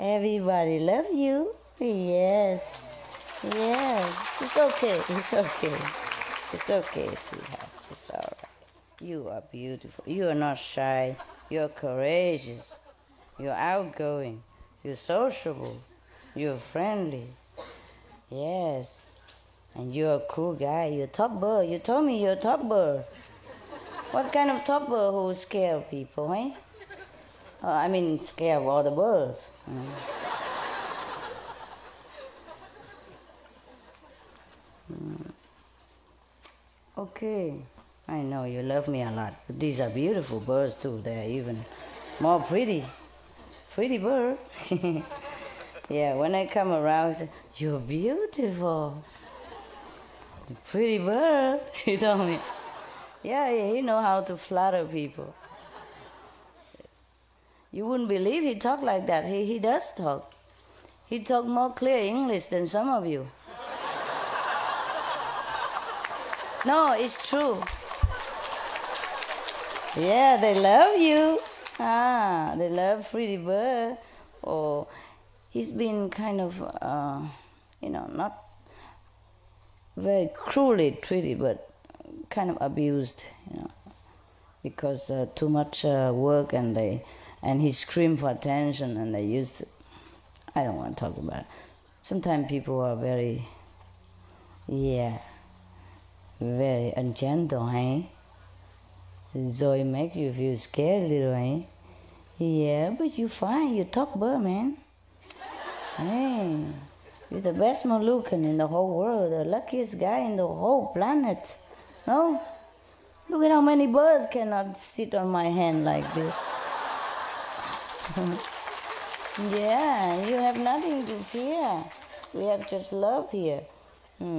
Everybody loves you. Yes. Yes. It's okay. It's okay. It's okay, sweetheart. It's all right. You are beautiful. You are not shy. You're courageous. You're outgoing. You're sociable. You're friendly. Yes. And you're a cool guy. You're a top bird. You told me you're a top bird. What kind of top bird who's scared of people, eh? I mean, scared of all the birds. Okay, I know you love me a lot. But these are beautiful birds too. They're even more pretty. Pretty bird. Yeah, when I come around, I say, you're beautiful. Pretty bird, he told me. Yeah, he know how to flatter people. Yes. You wouldn't believe he talk like that. He does talk. He talk more clear English than some of you. No, it's true. Yeah, they love you. They love Pretty Bird. Oh, he's been kind of, not very cruelly treated, but kind of abused, because too much work, and he screamed for attention, and they used to, I don't want to talk about it. Sometimes people are very ungentle, eh? So it makes you feel scared a little, eh? Yeah, but you're fine. You're top bird, man. Hey, you're the best Moluccan in the whole world, the luckiest guy in the whole planet. No? Look at how many birds cannot sit on my hand like this. Yeah, you have nothing to fear. We have just love here.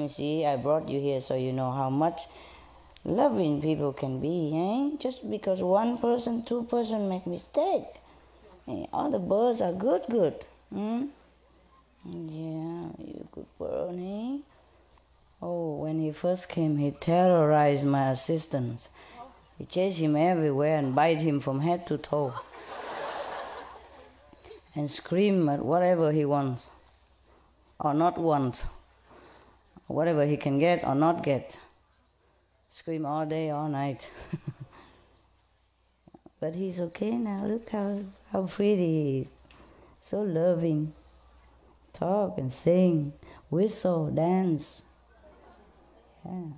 See, I brought you here so you know how much loving people can be, eh? Just because one person, two person make mistake. All the birds are good. Yeah, you good bird, eh? Oh, when he first came, he terrorized my assistants. He chased him everywhere and bite him from head to toe. And scream at whatever he wants, or not want, whatever he can get or not get. Scream all day, all night. But he's okay now. Look how pretty he is. So loving. Talk and sing, whistle, dance. Yeah.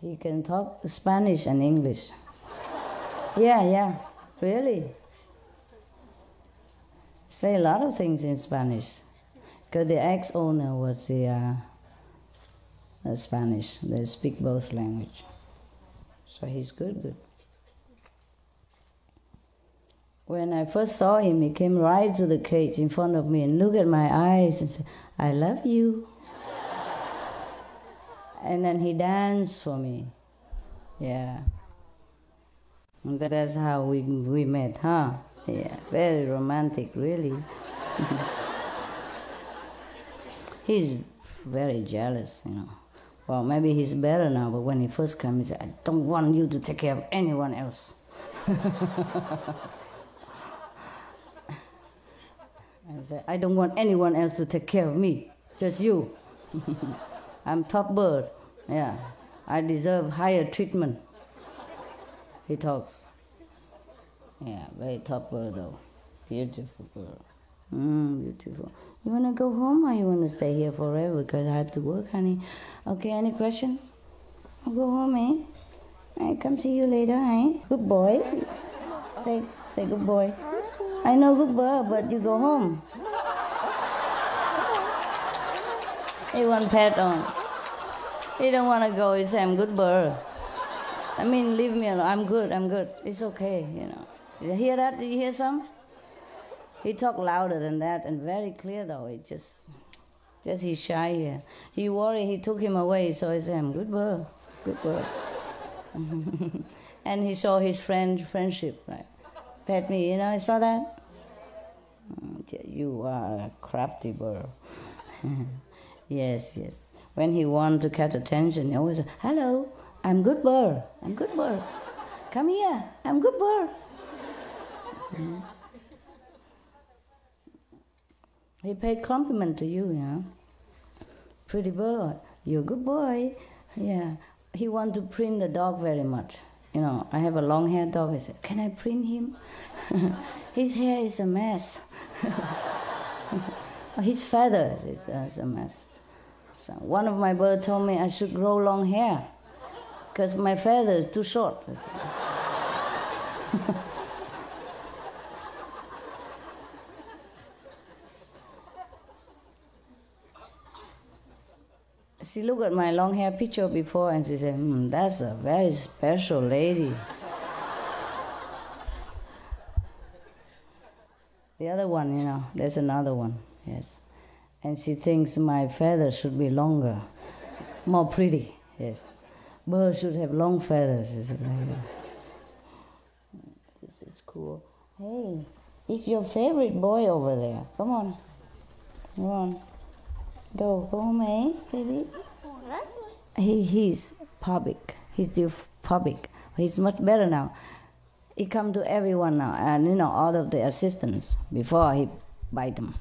He can talk Spanish and English. Yeah, really. Say a lot of things in Spanish. Because the ex-owner was the Spanish. They speak both languages. So he's good. When I first saw him, he came right to the cage in front of me and looked at my eyes and said, I love you. And then he danced for me. Yeah. And that's how we met, huh? Yeah, very romantic, really. He's very jealous, Well, maybe he's better now, but when he first came, he said, I don't want you to take care of anyone else. I said, I don't want anyone else to take care of me, just you. I'm top bird, yeah. I deserve higher treatment. He talks. Yeah, very top bird though. Beautiful girl. Beautiful. You want to go home or you want to stay here forever? Because I have to work, honey. Okay, any question? I'll go home, eh? I come see you later, eh? Good boy. Say good boy. I know good boy, but you go home. He want pat on. He don't want to go. He say, I'm good bird. I mean, leave me alone. I'm good. It's okay, Did you hear that? Did you hear some? He talked louder than that and very clear though. It just he's shy here. He worried. He took him away, so he said, I'm good bird. And he saw his friendship, right? Pet me, I saw that. You are a crafty bird. Yes. When he wanted to catch attention, he always said, hello, I'm good bird. Come here, I'm good bird. He paid compliment to you, Pretty bird, you're a good boy. Yeah. He wanted to print the dog very much. I have a long-haired dog. I said, can I print him? His hair is a mess. His feather is a mess. So one of my birds told me I should grow long hair because my feather is too short. She looked at my long hair picture before and she said, that's a very special lady. The other one, there's another one, yes. And she thinks my feathers should be longer, more pretty, yes. Birds should have long feathers. This is cool. Hey, it's your favorite boy over there. Come on. Go home, eh, baby? He's public. He's still public. He's much better now. He come to everyone now, and all of the assistants. Before he bite them,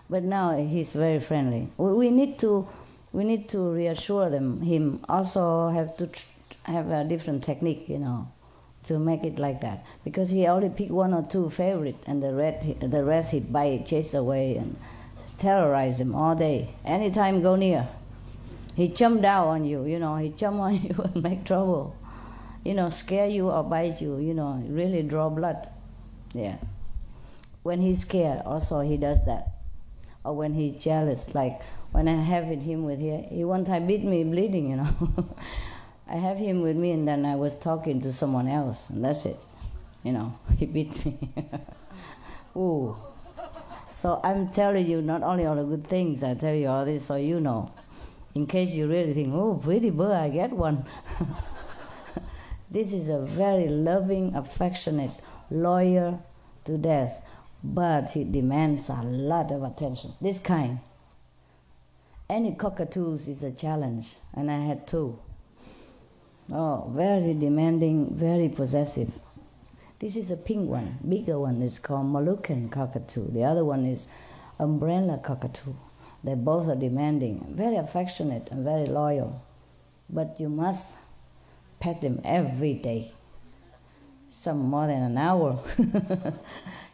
but now he's very friendly. We need to reassure them. Him also have to have a different technique, to make it like that, because he only pick 1 or 2 favorite, and the rest he bite, chase away, and terrorize them all day. Anytime go near, he jump down on you. He jump on you and make trouble. Scare you or bite you. Really draw blood. Yeah. When he's scared, also he does that. Or when he's jealous, like when I have him with here, he one time beat me bleeding. I have him with me, and then I was talking to someone else, and that's it. He beat me. Ooh. So I'm telling you not only all the good things, I tell you all this so you know. In case you really think, oh, pretty bird, I get one. This is a very loving, affectionate, loyal to death, but he demands a lot of attention. This kind. Any cockatoos is a challenge, and I had 2. Oh, very demanding, very possessive. This is a pink one, bigger one. It's called Moluccan cockatoo. The other one is umbrella cockatoo. They both are demanding, very affectionate and very loyal. But you must pet them every day. Some more than an hour.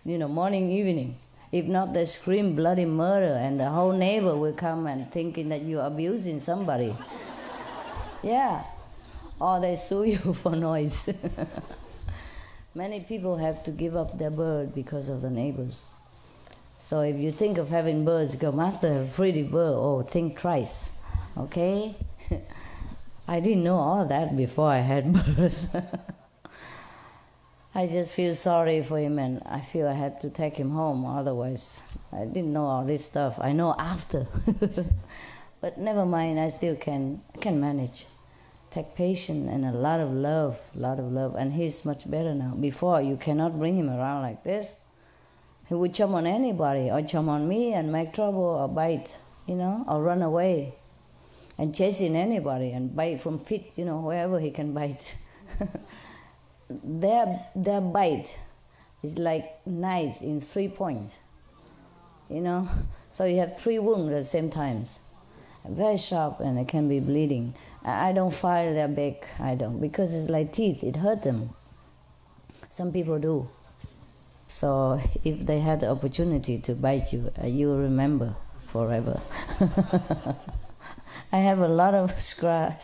Morning, evening. If not, they scream bloody murder, and the whole neighbor will come and thinking that you're abusing somebody. Yeah. Or they sue you for noise. Many people have to give up their bird because of the neighbors. So if you think of having birds, go, Master, have a pretty bird. Oh, think twice. Okay? I didn't know all that before I had birds. I just feel sorry for him, and I feel I had to take him home. Otherwise, I didn't know all this stuff. I know after. But never mind, I still can manage. Take patience and a lot of love, and he's much better now. Before, you cannot bring him around like this. He would jump on anybody, or jump on me and make trouble, or bite, or run away, and chasing anybody, and bite from feet, wherever he can bite. Their bite is like knives in 3 points, So you have 3 wounds at the same time. Very sharp, and it can be bleeding. I don't file their back, I don't, because it's like teeth, it hurt them. Some people do. So if they had the opportunity to bite you, you will remember forever. I have a lot of scar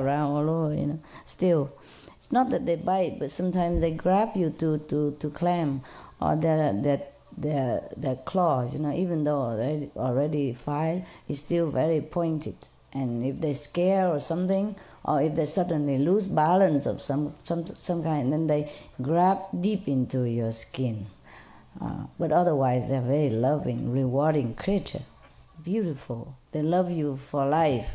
around all over, Still, it's not that they bite, but sometimes they grab you to climb, or their claws, even though they already filed, it's still very pointed. And if they scare or something, or if they suddenly lose balance of some kind, then they grab deep into your skin. But otherwise, they're very loving, rewarding creature. Beautiful. They love you for life.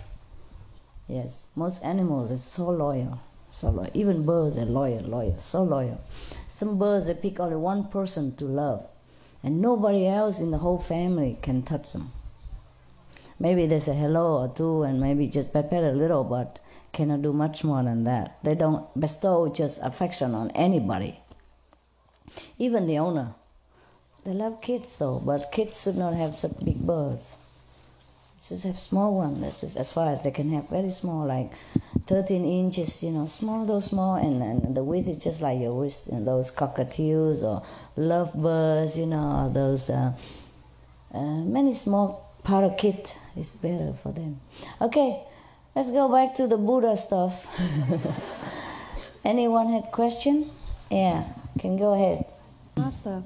Yes, most animals are so loyal. So loyal. Even birds are loyal, so loyal. Some birds, they pick only one person to love, and nobody else in the whole family can touch them. Maybe they say hello or two, and maybe just pet a little, but cannot do much more than that. They don't bestow just affection on anybody. Even the owner. They love kids though, but kids should not have such big birds. Just have small ones. That's just as far as they can have. Very small, like 13 inches, small, and the width is just like your wrist. Those cockatoos or lovebirds, those many small parakeet is better for them. Okay, let's go back to the Buddha stuff. Anyone had question? Yeah, can go ahead. Master,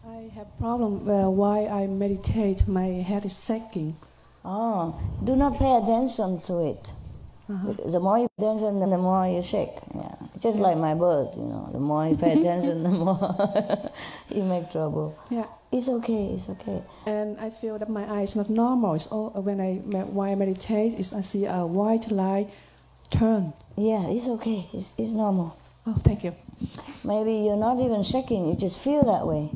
I have problem why I meditate, my head is shaking. Oh, do not pay attention to it. The more you pay attention, the more you shake. Yeah, just like my birds, the more you pay attention, the more you make trouble. Yeah, it's okay. It's okay. And I feel that my eye is not normal. It's all, when I meditate, I see a white light turn. Yeah, it's okay. It's normal. Oh, thank you. Maybe you're not even shaking. You just feel that way.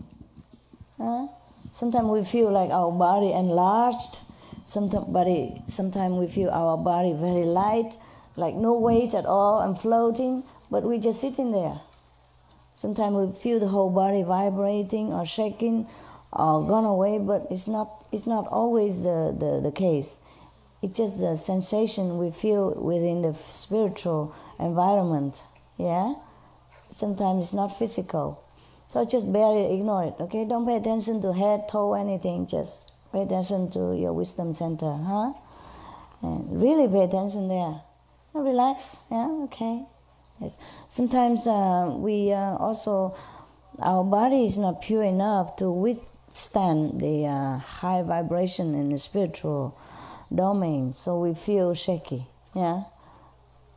Sometimes we feel like our body enlarged. Sometimes we feel our body very light, like no weight at all and floating, but we're just sitting there. Sometimes we feel the whole body vibrating or shaking or gone away, but it's not always the case. It's just the sensation we feel within the spiritual environment. Yeah? Sometimes it's not physical. So just barely ignore it, okay? Don't pay attention to head, toe, anything. Just pay attention to your wisdom center, huh? And really pay attention there. Relax, yeah, okay. Yes. Sometimes we also, our body is not pure enough to withstand the high vibration in the spiritual domain, so we feel shaky, yeah?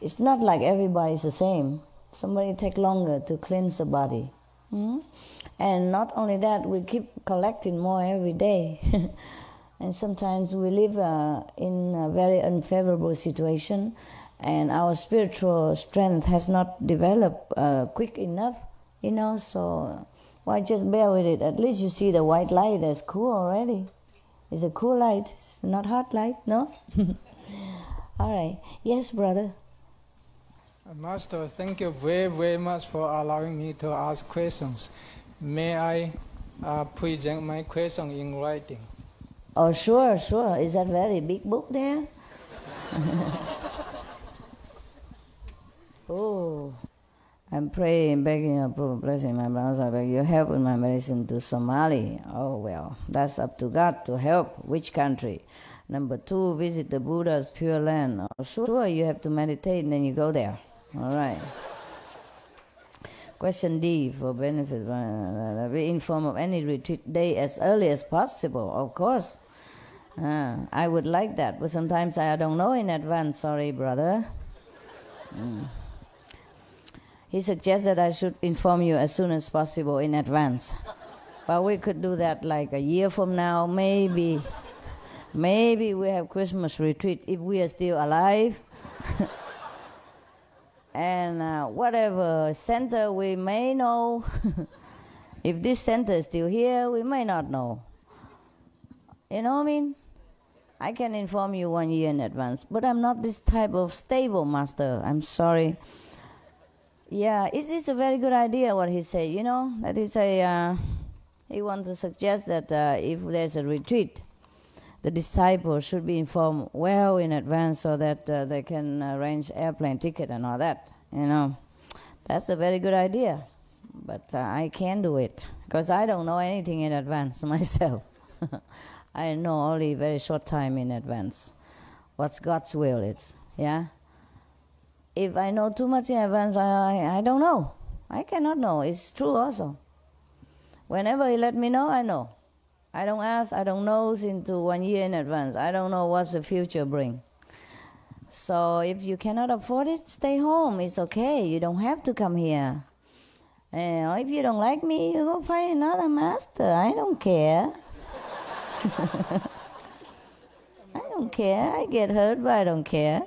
It's not like everybody's the same. Somebody take longer to cleanse the body. And not only that, we keep collecting more every day. And sometimes we live in a very unfavorable situation, and our spiritual strength has not developed quick enough, you know, so why just bear with it? At least you see the white light, that's cool already. It's a cool light, it's not hot light, no? All right. Yes, brother? Master, thank you very, very much for allowing me to ask questions. May I present my question in writing? Oh, sure, sure. Is that very big book there? Oh, I'm praying, begging your blessing, my brothers. I beg your help with my medicine to Somali. Oh, well, that's up to God to help. Which country? Number 2, visit the Buddha's pure land. Oh, sure, you have to meditate and then you go there. All right. Question D, for benefit, be informed of any retreat day as early as possible, of course. I would like that, but sometimes I don't know in advance. Sorry, brother. He suggests that I should inform you as soon as possible in advance. But we could do that like a year from now, maybe. Maybe we have Christmas retreat if we are still alive. And whatever center we may know, if this center is still here, we may not know. You know what I mean? I can inform you 1 year in advance, but I'm not this type of stable master. I'm sorry. Yeah, it's a very good idea what he said, you know. That is he wants to suggest that if there's a retreat, the disciples should be informed well in advance so that they can arrange airplane ticket and all that, you know. That's a very good idea, but I can't do it because I don't know anything in advance myself. I know only very short time in advance. What's God's will is, yeah? If I know too much in advance, I don't know. I cannot know. It's true also. Whenever He let me know, I know. I don't ask, I don't know into 1 year in advance. I don't know what the future bring. So if you cannot afford it, stay home. It's okay. You don't have to come here. If you don't like me, you go find another master. I don't care. I don't care. I get hurt, but I don't care.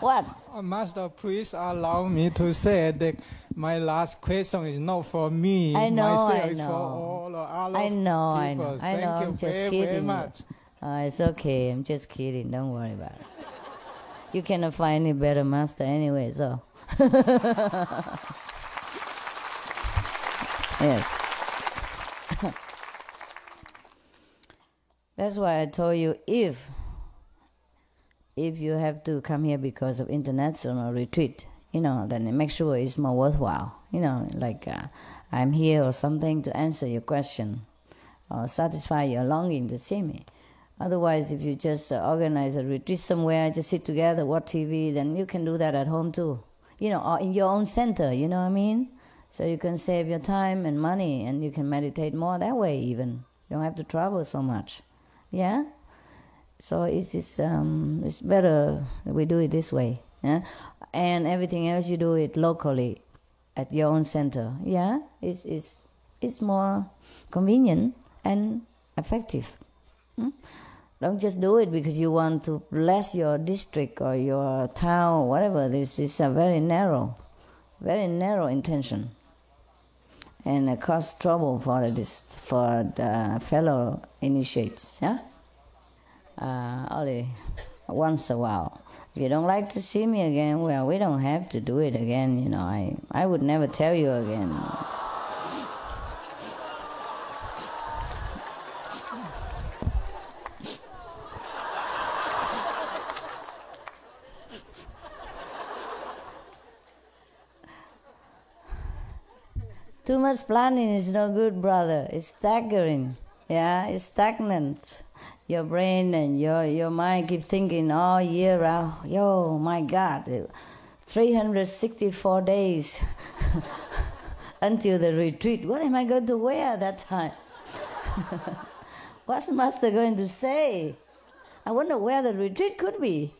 What? Master, please allow me to say that my last question is not for me. I know, myself, I know. For all other I know, people. I know. Thank you I'm just very, kidding. very much. It's okay. I'm just kidding. Don't worry about it. You cannot find any better master anyway, so. Yes. That's why I told you, if you have to come here because of international retreat, you know, then make sure it's more worthwhile. You know, like I'm here or something to answer your question or satisfy your longing to see me. Otherwise, if you just organize a retreat somewhere, just sit together, watch TV, then you can do that at home too. You know, or in your own center, you know what I mean? So you can save your time and money, and you can meditate more that way even. You don't have to travel so much. Yeah? So it's better we do it this way. Yeah? And everything else you do it locally at your own center. Yeah? It's more convenient and effective. Don't just do it because you want to bless your district or your town or whatever. This is a very narrow intention. And it causes trouble for the fellow initiates. Yeah? Only once a while. you don't like to see me again, well, we don't have to do it again, you know. I would never tell you again. Too much planning is no good, brother. It's staggering. Yeah, it's stagnant. Your brain and your mind keep thinking all year round. Yo, my God, 364 days until the retreat. What am I going to wear that time? What's Master going to say? I wonder where the retreat could be.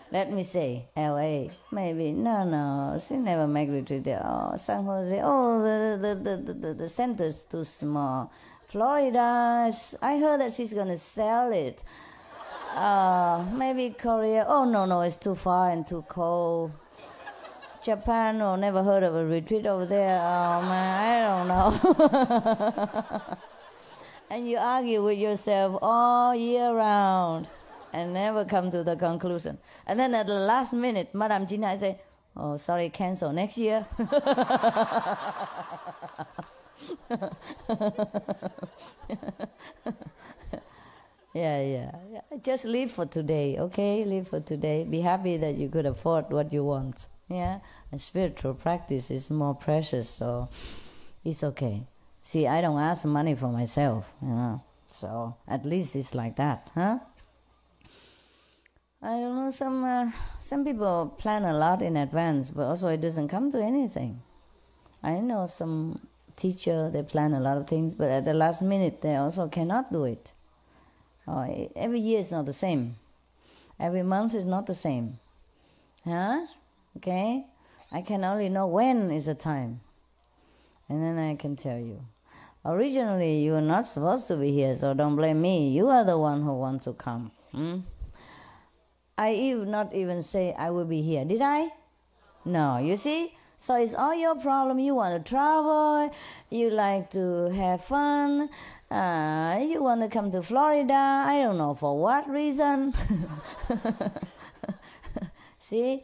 Let me say, L.A. Maybe. No, she never make retreat there. Oh, San Jose. Oh, the center's too small. Florida, I heard that she's going to sell it. Maybe Korea. Oh, no, it's too far and too cold. Japan, oh, never heard of a retreat over there. Oh, man, I don't know. And you argue with yourself all year round and never come to the conclusion. And then at the last minute, Madame Gina say, oh, sorry, cancel next year. Yeah. Just live for today, okay? Live for today. Be happy that you could afford what you want. Yeah? And spiritual practice is more precious, so it's okay. See, I don't ask money for myself, you know. So at least it's like that, huh? I don't know, some people plan a lot in advance, but also it doesn't come to anything. I know some teacher, they plan a lot of things, but at the last minute they also cannot do it. Every year is not the same. Every month is not the same. Huh? Okay? I can only know when is the time. And then I can tell you. Originally, you were not supposed to be here, so don't blame me. You are the one who wants to come. I not even say I will be here. Did I? No, you see? So it's all your problem. You want to travel, you like to have fun, you want to come to Florida, I don't know for what reason. See?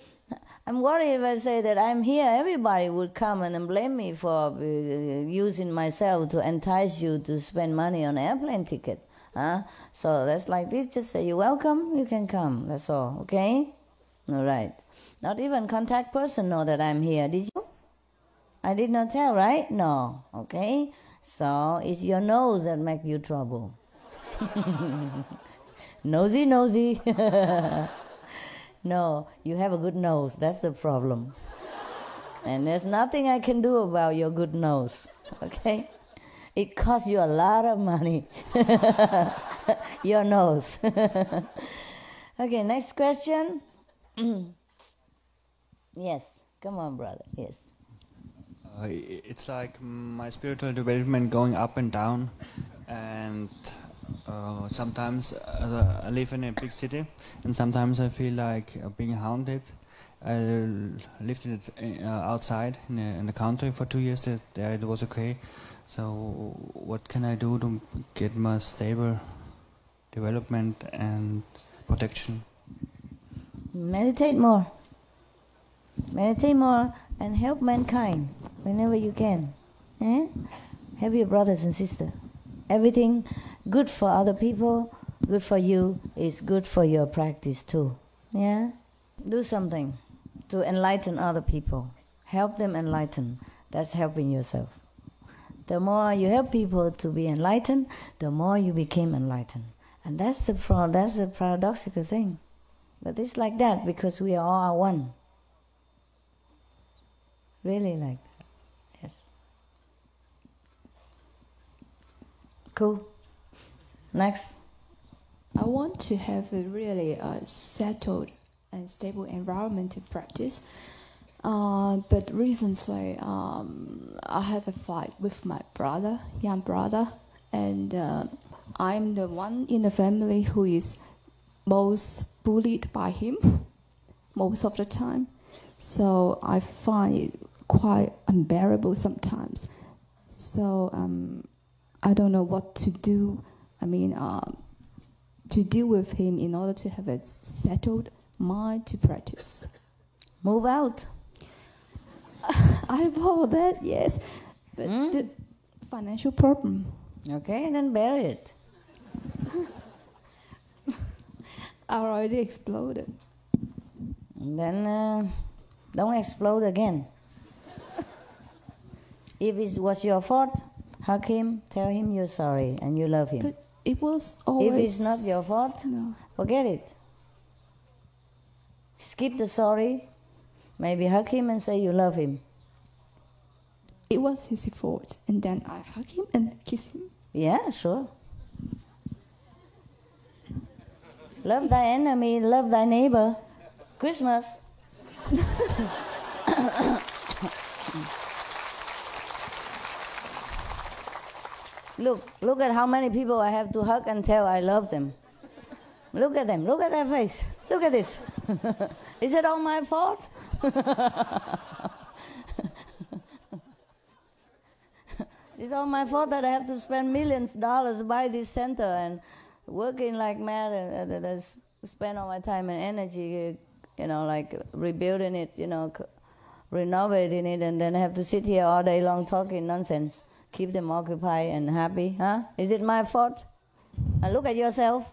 I'm worried if I say that I'm here, everybody would come and then blame me for using myself to entice you to spend money on an airplane ticket. So that's like this, just say you're welcome, you can come, that's all, okay? All right. Not even contact person know that I'm here, did you? I did not tell, right? No, okay? So it's your nose that make you trouble. Nosy. No, you have a good nose, that's the problem. And there's nothing I can do about your good nose, okay? It costs you a lot of money. Your nose. Okay, next question. Yes, come on, brother. Yes. It's like my spiritual development going up and down, and sometimes I live in a big city, and sometimes I feel like being haunted. I lived outside in the country for 2 years. There it was okay. So what can I do to get more stable development and protection? Meditate more. Meditate more and help mankind whenever you can. Help your brothers and sisters. Everything good for other people, good for you, is good for your practice too. Yeah? Do something to enlighten other people. Help them enlighten. That's helping yourself. The more you help people to be enlightened, the more you become enlightened. And that's the paradoxical thing. But it's like that because we are all one. Really like that. Yes. Cool. Next. I want to have a really settled and stable environment to practice. But recently, I have a fight with my brother, young brother, and I'm the one in the family who is most bullied by him most of the time. So I find it quite unbearable sometimes. So I don't know what to do. I mean, to deal with him in order to have a settled mind to practice. Move out. I follow that, yes. But the financial problem. Okay, then bear it. I already exploded. And then don't explode again. If it was your fault, hug him, tell him you're sorry and you love him. But it was always... If it's not your fault, no. Forget it. Skip the sorry. Maybe hug him and say you love him. It was his fault. And then I hug him and kiss him. Yeah, sure. Love thy enemy, love thy neighbor. Christmas. Look at how many people I have to hug and tell I love them. Look at them, look at their face. Look at this. Is it all my fault? It's all my fault that I have to spend millions of dollars to buy this center and working like mad and spend all my time and energy, like rebuilding it, renovating it, and then I have to sit here all day long talking nonsense. Keep them occupied and happy, huh? Is it my fault? And look at yourself.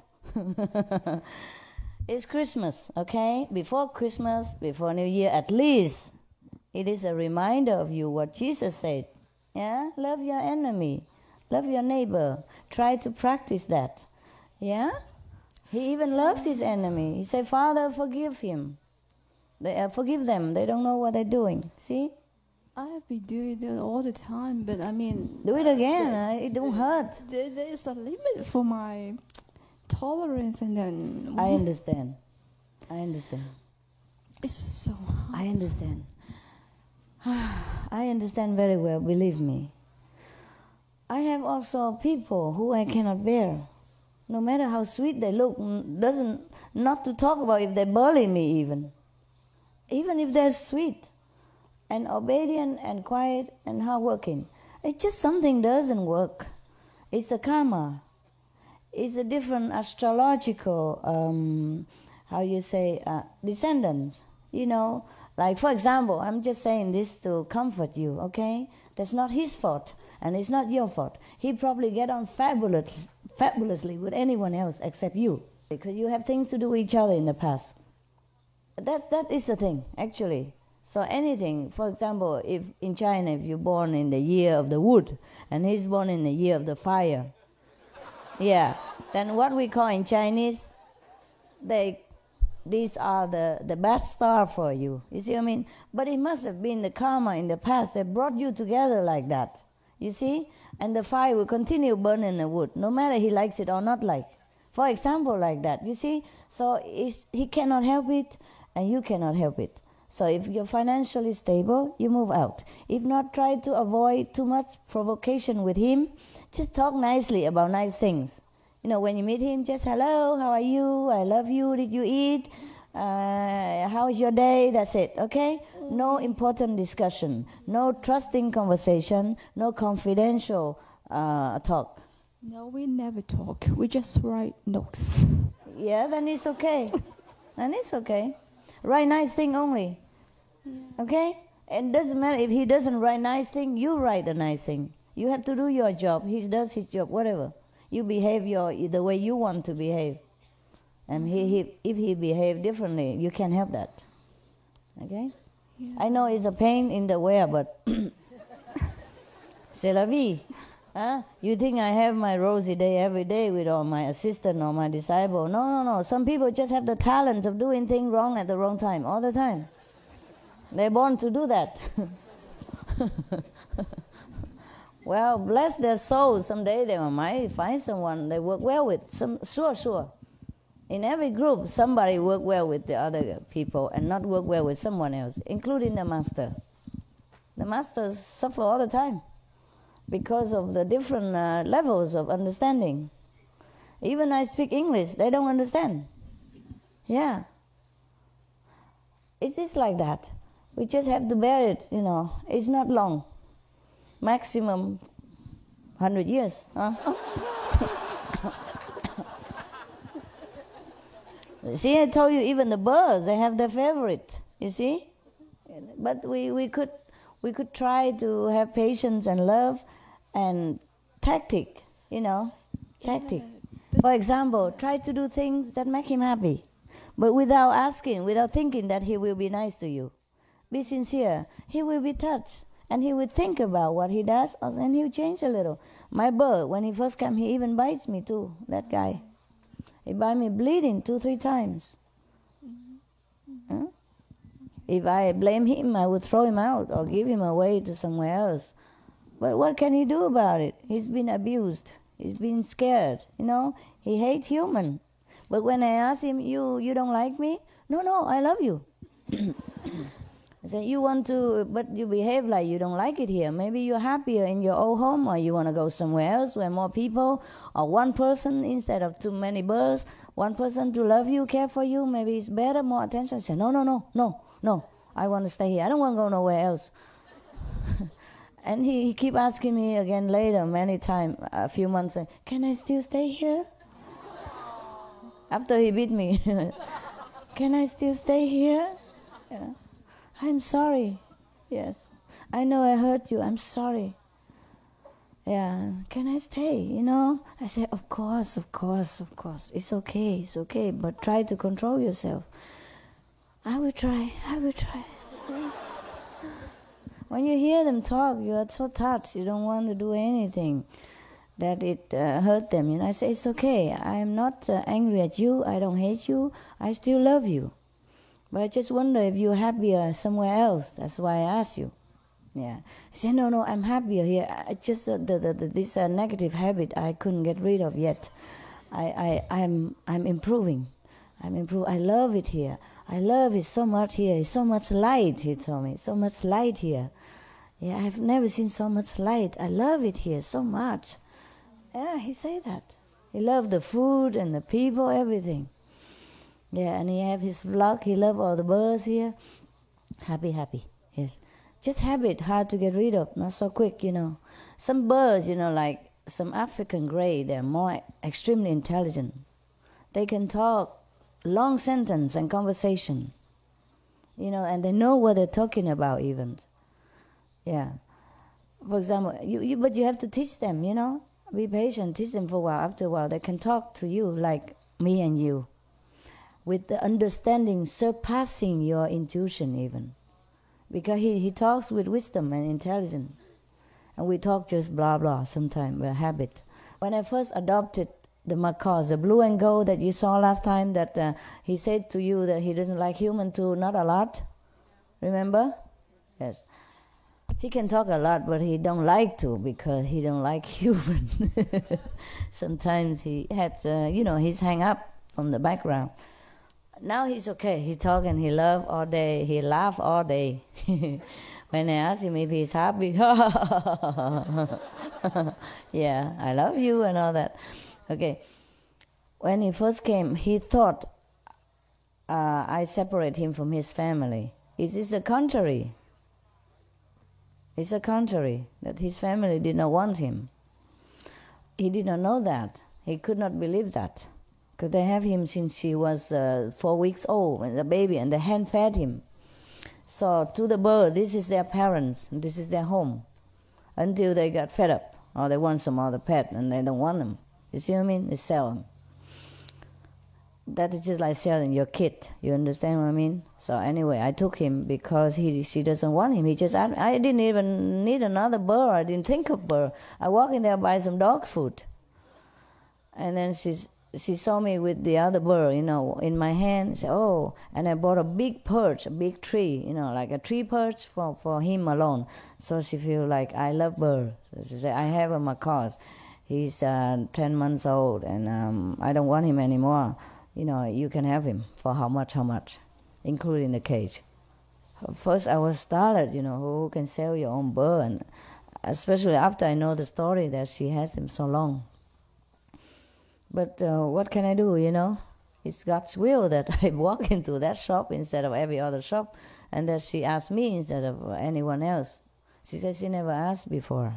It's Christmas, okay? Before Christmas, before New Year, at least it is a reminder of you what Jesus said. Yeah? Love your enemy. Love your neighbor. Try to practice that. Yeah? He even loves his enemy. He said, Father, forgive him. Forgive them. They don't know what they're doing. See? I have been doing that all the time, but I mean... Do it again. It don't hurt. There is a limit for my tolerance, and then... I understand. It's so hard. I understand. I understand very well, believe me. I have also people who I cannot bear. No matter how sweet they look, not to talk about if they bully me even if they're sweet and obedient and quiet and hardworking. It's just something doesn't work. It's a karma. It's a different astrological, descendants, Like, for example, I'm just saying this to comfort you, okay? That's not his fault, and it's not your fault. He probably get on fabulously with anyone else except you, because you have things to do with each other in the past. That is the thing, actually. So anything, for example, if in China, if you're born in the year of the wood, and he's born in the year of the fire, yeah, then what we call in Chinese, these are the bad star for you. You see what I mean? But it must have been the karma in the past that brought you together like that. You see? And the fire will continue burning the wood, no matter he likes it or not like. For example, like that. You see? So he cannot help it, and you cannot help it. So if you're financially stable, you move out. If not, try to avoid too much provocation with him. Just talk nicely about nice things. When you meet him, just, hello, how are you? I love you. Did you eat? How is your day? That's it, okay? No important discussion. No trusting conversation. No confidential talk. No, we never talk. We just write notes. Yeah, then it's okay. Write nice thing only. Yeah. Okay? And doesn't matter if he doesn't write nice thing, you write a nice thing. You have to do your job. He does his job, whatever. You behave the way you want to behave. And if he behave differently, you can't help that. Okay? Yeah. I know it's a pain in the way, but c'est la vie. Huh? You think I have my rosy day every day with all my assistant or my disciple? No. Some people just have the talent of doing things wrong at the wrong time, all the time. They're born to do that. Well, bless their souls. Someday they might find someone they work well with. Sure. In every group, somebody work well with the other people and not work well with someone else, including the master. The masters suffer all the time because of the different levels of understanding. Even I speak English, they don't understand. Yeah. It's just like that. We just have to bear it, It's not long. Maximum 100 years. Huh? See, I told you, even the birds, they have their favorite, you see? But we could try to have patience and love and tactic, tactic. For example, try to do things that make him happy, but without asking, without thinking that he will be nice to you. Be sincere. He will be touched, and he will think about what he does, and he will change a little. My bird, when he first came, he even bites me too, that guy. He bite me bleeding 2-3 times. Huh? If I blame him, I would throw him out or give him away to somewhere else. But what can he do about it? He's been abused. He's been scared, He hates human. But when I ask him, you don't like me? No, I love you. I say, you want to, but you behave like you don't like it here. Maybe you're happier in your old home, or you want to go somewhere else where more people, or one person instead of too many birds, one person to love you, care for you. Maybe it's better, more attention. I say, no, I want to stay here. I don't want to go nowhere else. And he keep asking me again later, many times, a few months, can I still stay here? After he beat me, can I still stay here? Yeah. I'm sorry. Yes. I know I hurt you. I'm sorry. Yeah. Can I stay? I say, of course. It's okay. But try to control yourself. I will try. When you hear them talk, you are so touched. You don't want to do anything that it hurt them. I say, it's okay. I'm not angry at you. I don't hate you. I still love you. But I just wonder if you're happier somewhere else. That's why I asked you. Yeah. I say, no, I'm happier here. I just this negative habit I couldn't get rid of yet. I'm improving. I love it here. I love it so much here. It's so much light, he told me. So much light here. Yeah, I've never seen so much light. I love it here so much. Yeah, he said that. He loved the food and the people, everything. Yeah, and he have his flock. He loved all the birds here. Happy. Yes. Just habit, hard to get rid of, not so quick, Some birds, like some African grey, they're more extremely intelligent. They can talk long sentence and conversation, and they know what they're talking about even. Yeah. For example, but you have to teach them, Be patient, teach them for a while. After a while, they can talk to you like me and you, with the understanding surpassing your intuition even. Because he talks with wisdom and intelligence. And we talk just blah blah sometimes, we're habit. When I first adopted the macaws, the blue and gold that you saw last time, that he said to you that he doesn't like human too, not a lot. Remember? Yes. He can talk a lot, but he don't like to because he don't like human. Sometimes he had, he's hang up from the background. Now he's okay. He talk and he laugh all day. He laugh all day. When I ask him if he's happy, yeah, I love you and all that. Okay. When he first came, he thought I separate him from his family. It is the contrary. It's the contrary, that his family did not want him. He did not know that. He could not believe that. Because they have him since he was 4 weeks old, and a baby, and they hand-fed him. So to the bird, this is their parents, and this is their home, until they got fed up, or they want some other pet, and they don't want them. You see what I mean? They sell them. That is just like selling your kid. You understand what I mean? So anyway, I took him because she doesn't want him. He just, I didn't even need another bird. I didn't think of bird. I walk in there, buy some dog food. And then she saw me with the other bird, in my hand. She said, oh, and I bought a big perch, a big tree, like a tree perch for him alone. So she feel like I love birds. So she said, I have a macaw. He's 10 months old, and I don't want him anymore. You can have him for how much, including the cage. First I was startled, who can sell your own bird, and especially after I know the story that she has him so long. But what can I do, It's God's will that I walk into that shop instead of every other shop, and that she asked me instead of anyone else. She said she never asked before.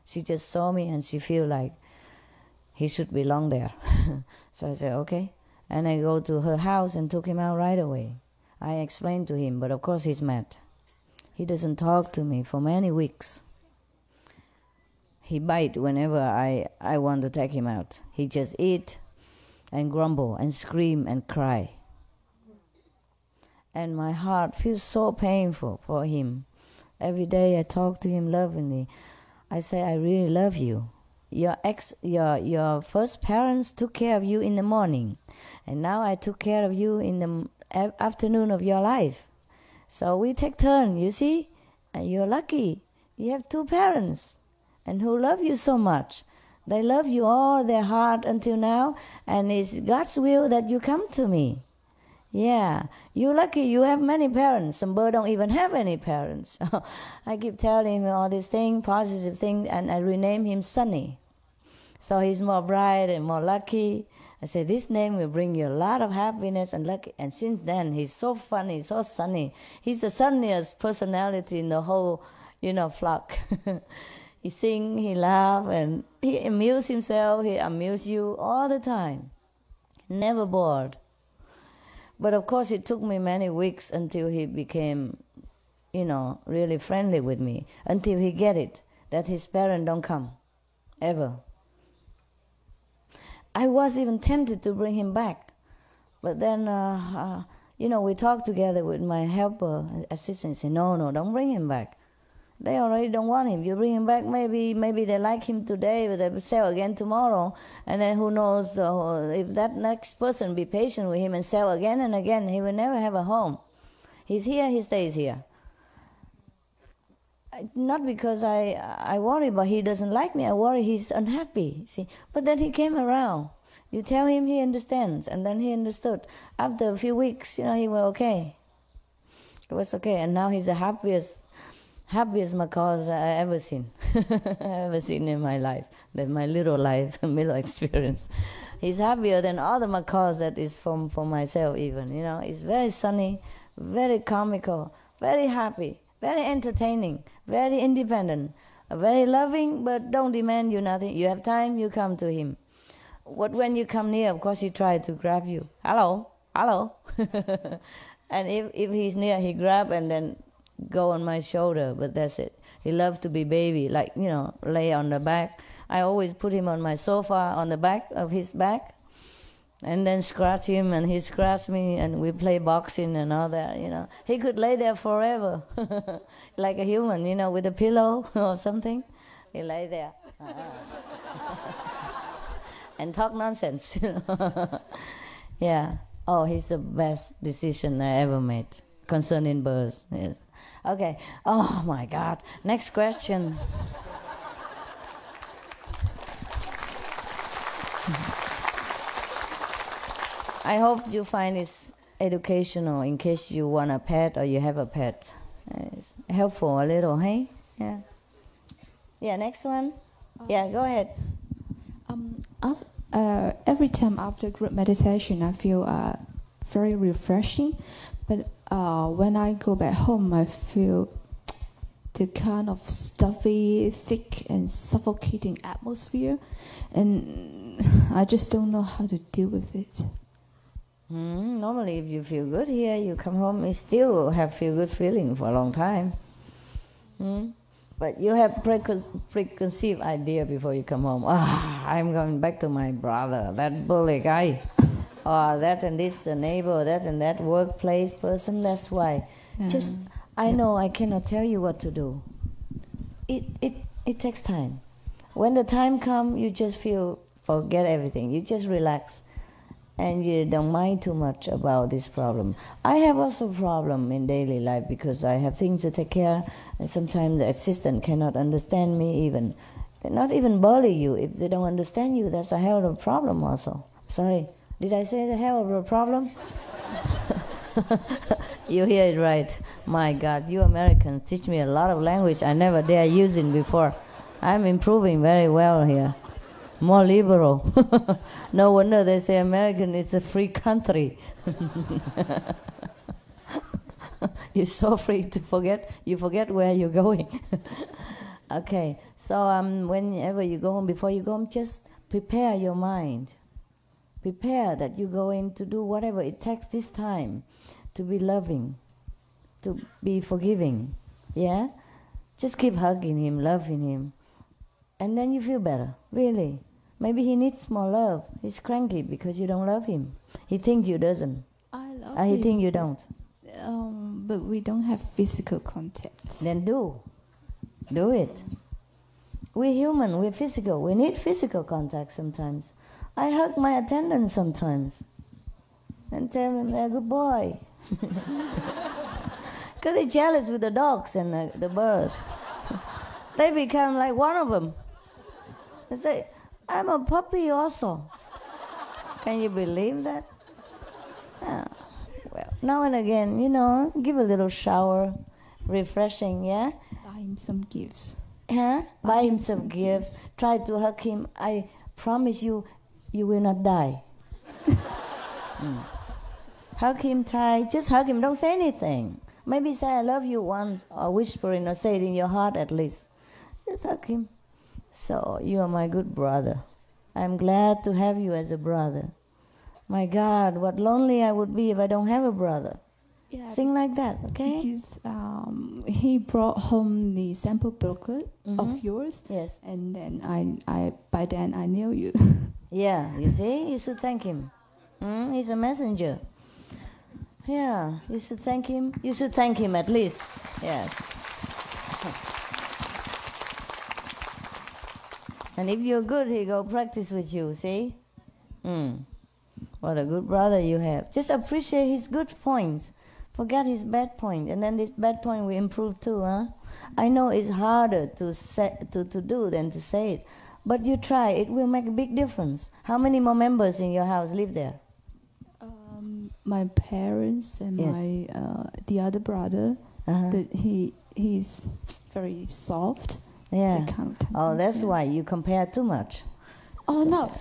She just saw me and she feel like he should belong there. So I said, okay. And I go to her house and took him out right away. I explained to him, but of course he's mad. He doesn't talk to me for many weeks. He bites whenever I want to take him out. He just eat and grumble and scream and cry. And my heart feels so painful for him. Every day I talk to him lovingly. I say, I really love you. Your first parents took care of you in the morning, and now I took care of you in the afternoon of your life. So we take turns, you see? And you're lucky. You have 2 parents, and who love you so much. They love you all their heart until now, and it's God's will that you come to me. Yeah, you're lucky you have many parents. Some birds don't even have any parents. I keep telling him all these things, positive things, and I rename him Sunny. So he's more bright and more lucky. I say, this name will bring you a lot of happiness and luck. And since then, he's so funny, so sunny. He's the sunniest personality in the whole, flock. He sings, he laughs, and he amuses himself. He amuses you all the time. Never bored. But of course, it took me many weeks until he became, really friendly with me. Until he get it, that his parents don't come, ever. I was even tempted to bring him back. But then, we talked together with my helper, assistant, say, no, don't bring him back. They already don't want him. You bring him back, maybe they like him today, but they will sell again tomorrow. And then who knows, if that next person be patient with him and sell again and again, he will never have a home. He's here, he stays here. Not because I worry, but he doesn't like me. I worry he's unhappy. See, but then he came around. You tell him, he understands, and then he understood. After a few weeks, he was okay. It was okay, and now he's the happiest macaws I ever seen. ever seen in my life. That my little life, middle experience. He's happier than all the macaws that is for myself even. He's very sunny, very comical, very happy. Very entertaining, very independent, very loving, but don't demand you nothing. You have time, you come to him. When you come near, of course, he tries to grab you. Hello. And if he's near, he grab and then go on my shoulder, but that's it. He loves to be baby, lay on the back. I always put him on my sofa, on the back of his back, and then scratch him, and he scratch me, and we play boxing and all that, He could lay there forever, like a human, with a pillow or something. He lay there. And talk nonsense, Yeah. Oh, he's the best decision I ever made concerning birds, yes. Okay. Oh, my God. Next question. I hope you find this educational in case you want a pet or you have a pet. It's helpful a little, hey? Yeah. Yeah, next one. Yeah, go ahead. Every time after group meditation, I feel very refreshing. But when I go back home, I feel the kind of stuffy, thick, and suffocating atmosphere. And I just don't know how to deal with it. Normally, if you feel good here, you come home, you still have feel-good feeling for a long time. But you have preconceived idea before you come home. I'm going back to my brother, that bully guy, or that and this neighbor, that and that workplace person. That's why. I know I cannot tell you what to do. It takes time. When the time comes, you just forget everything. You just relax. And you don't mind too much about this problem. I have also a problem in daily life because I have things to take care, and sometimes the assistant cannot understand me even. They not even bully you. If they don't understand you, that's a hell of a problem also. Sorry, did I say the hell of a problem? You hear it right. My God, you Americans teach me a lot of language I never dare using before. I'm improving very well here. More liberal. No wonder they say American is a free country. You're so free to forget. You forget where you're going. Okay, so whenever you go home, before you go home, just prepare your mind. Prepare that you're going to do whatever it takes this time to be loving, to be forgiving. Yeah? Just keep hugging him, loving him. And then you feel better, really. Maybe he needs more love. He's cranky because you don't love him. He thinks you doesn't. I love He him. thinks you don't. But we don't have physical contact. Then do it. We're human, we're physical. We need physical contact sometimes. I hug my attendant sometimes and tell them they're a good boy. Because they're jealous with the dogs and the birds. They become like one of them. They say, I'm a puppy also. Can you believe that? Well, now and again, give a little shower, refreshing, yeah? Buy him some gifts. Buy him some gifts. Try to hug him. I promise you, you will not die. Hug him tight. Just hug him. Don't say anything. Maybe say I love you once, or whispering, or say it in your heart at least. Just hug him. So, you are my good brother. I'm glad to have you as a brother. My God, what lonely I would be if I don't have a brother. Yeah, Sing like that, okay? Because he brought home the sample booklet of yours. Yes. And then I by then I knew you. Yeah, you see? You should thank him. He's a messenger. Yeah, you should thank him. You should thank him at least. Yes. And if you're good, he go practice with you, see? What a good brother you have. Just appreciate his good points. Forget his bad point. And then this bad point we improve too, huh? I know it's harder to do than to say it. But you try. It will make a big difference. How many more members in your house live there? My parents and my the other brother. But he's very soft. Yeah. That's why you compare too much. Oh no,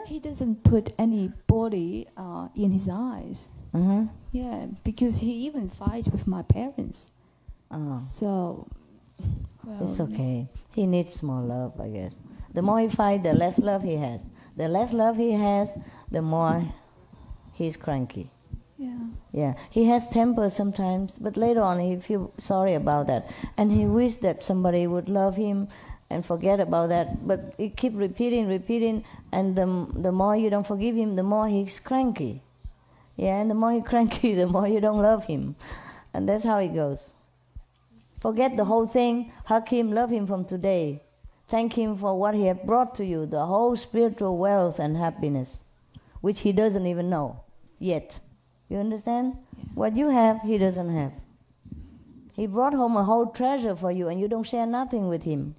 he doesn't put any body in his eyes. Yeah, because he even fights with my parents. So, well, it's okay. He needs more love, I guess. The more he fights, the less love he has. The less love he has, the more he's cranky. Yeah. He has temper sometimes, but later on he feels sorry about that, and he wishes that somebody would love him and forget about that. But he keep repeating, and the more you don't forgive him, the more he's cranky. Yeah, and the more he's cranky, the more you don't love him, and that's how it goes. Forget the whole thing. Hug him, love him from today. Thank him for what he has brought to you, the whole spiritual wealth and happiness, which he doesn't even know yet. You understand? What you have, he doesn't have. He brought home a whole treasure for you, and you don't share nothing with him.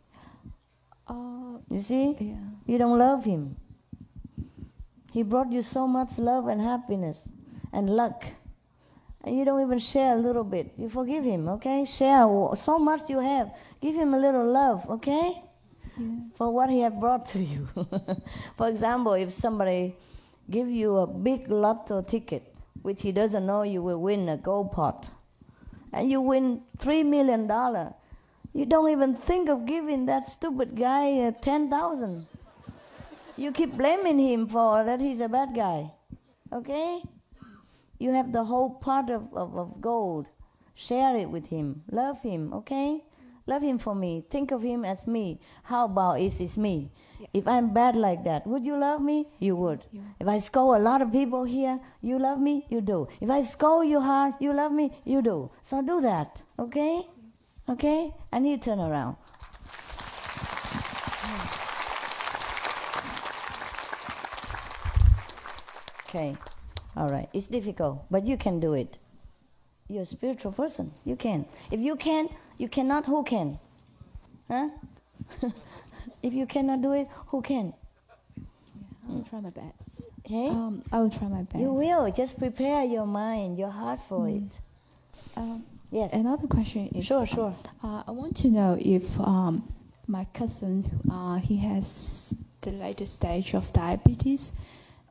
You see? Yeah. You don't love him. He brought you so much love and happiness and luck, and you don't even share a little bit. You forgive him, okay? Share so much you have. Give him a little love, okay? For what he has brought to you. For example, if somebody give you a big lotto ticket, which he doesn't know you will win a gold pot, and you win $3 million, you don't even think of giving that stupid guy 10,000. You keep blaming him for that he's a bad guy, okay? You have the whole pot of gold. Share it with him. Love him, okay? Love him for me. Think of him as me. How about it's me? Yeah. If I'm bad like that, would you love me? You would. Yeah. If I scold a lot of people here, you love me? You do. If I scold you hard, you love me? You do. So do that, okay? Yes. Okay? And you turn around. Okay. All right. It's difficult, but you can do it. You're a spiritual person. You can. If you can, you cannot, who can? Huh? If you cannot do it, who can? I will try my best. Hey? I will try my best. You will. Just prepare your mind, your heart for it. Yes. Another question is... Sure. I want to know if my cousin, he has the latest stage of diabetes.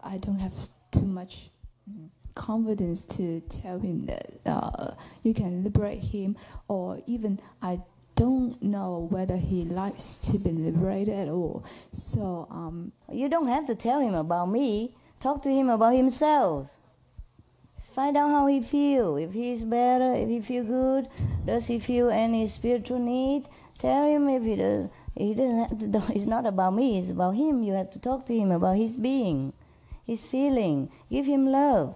I don't have too much confidence to tell him that you can liberate him, or even I don't know whether he likes to be liberated at all. So you don't have to tell him about me. Talk to him about himself. Find out how he feels. If he's better, if he feels good, does he feel any spiritual need? Tell him if he doesn't have to. It's not about me, it's about him. You have to talk to him about his being, his feeling. Give him love.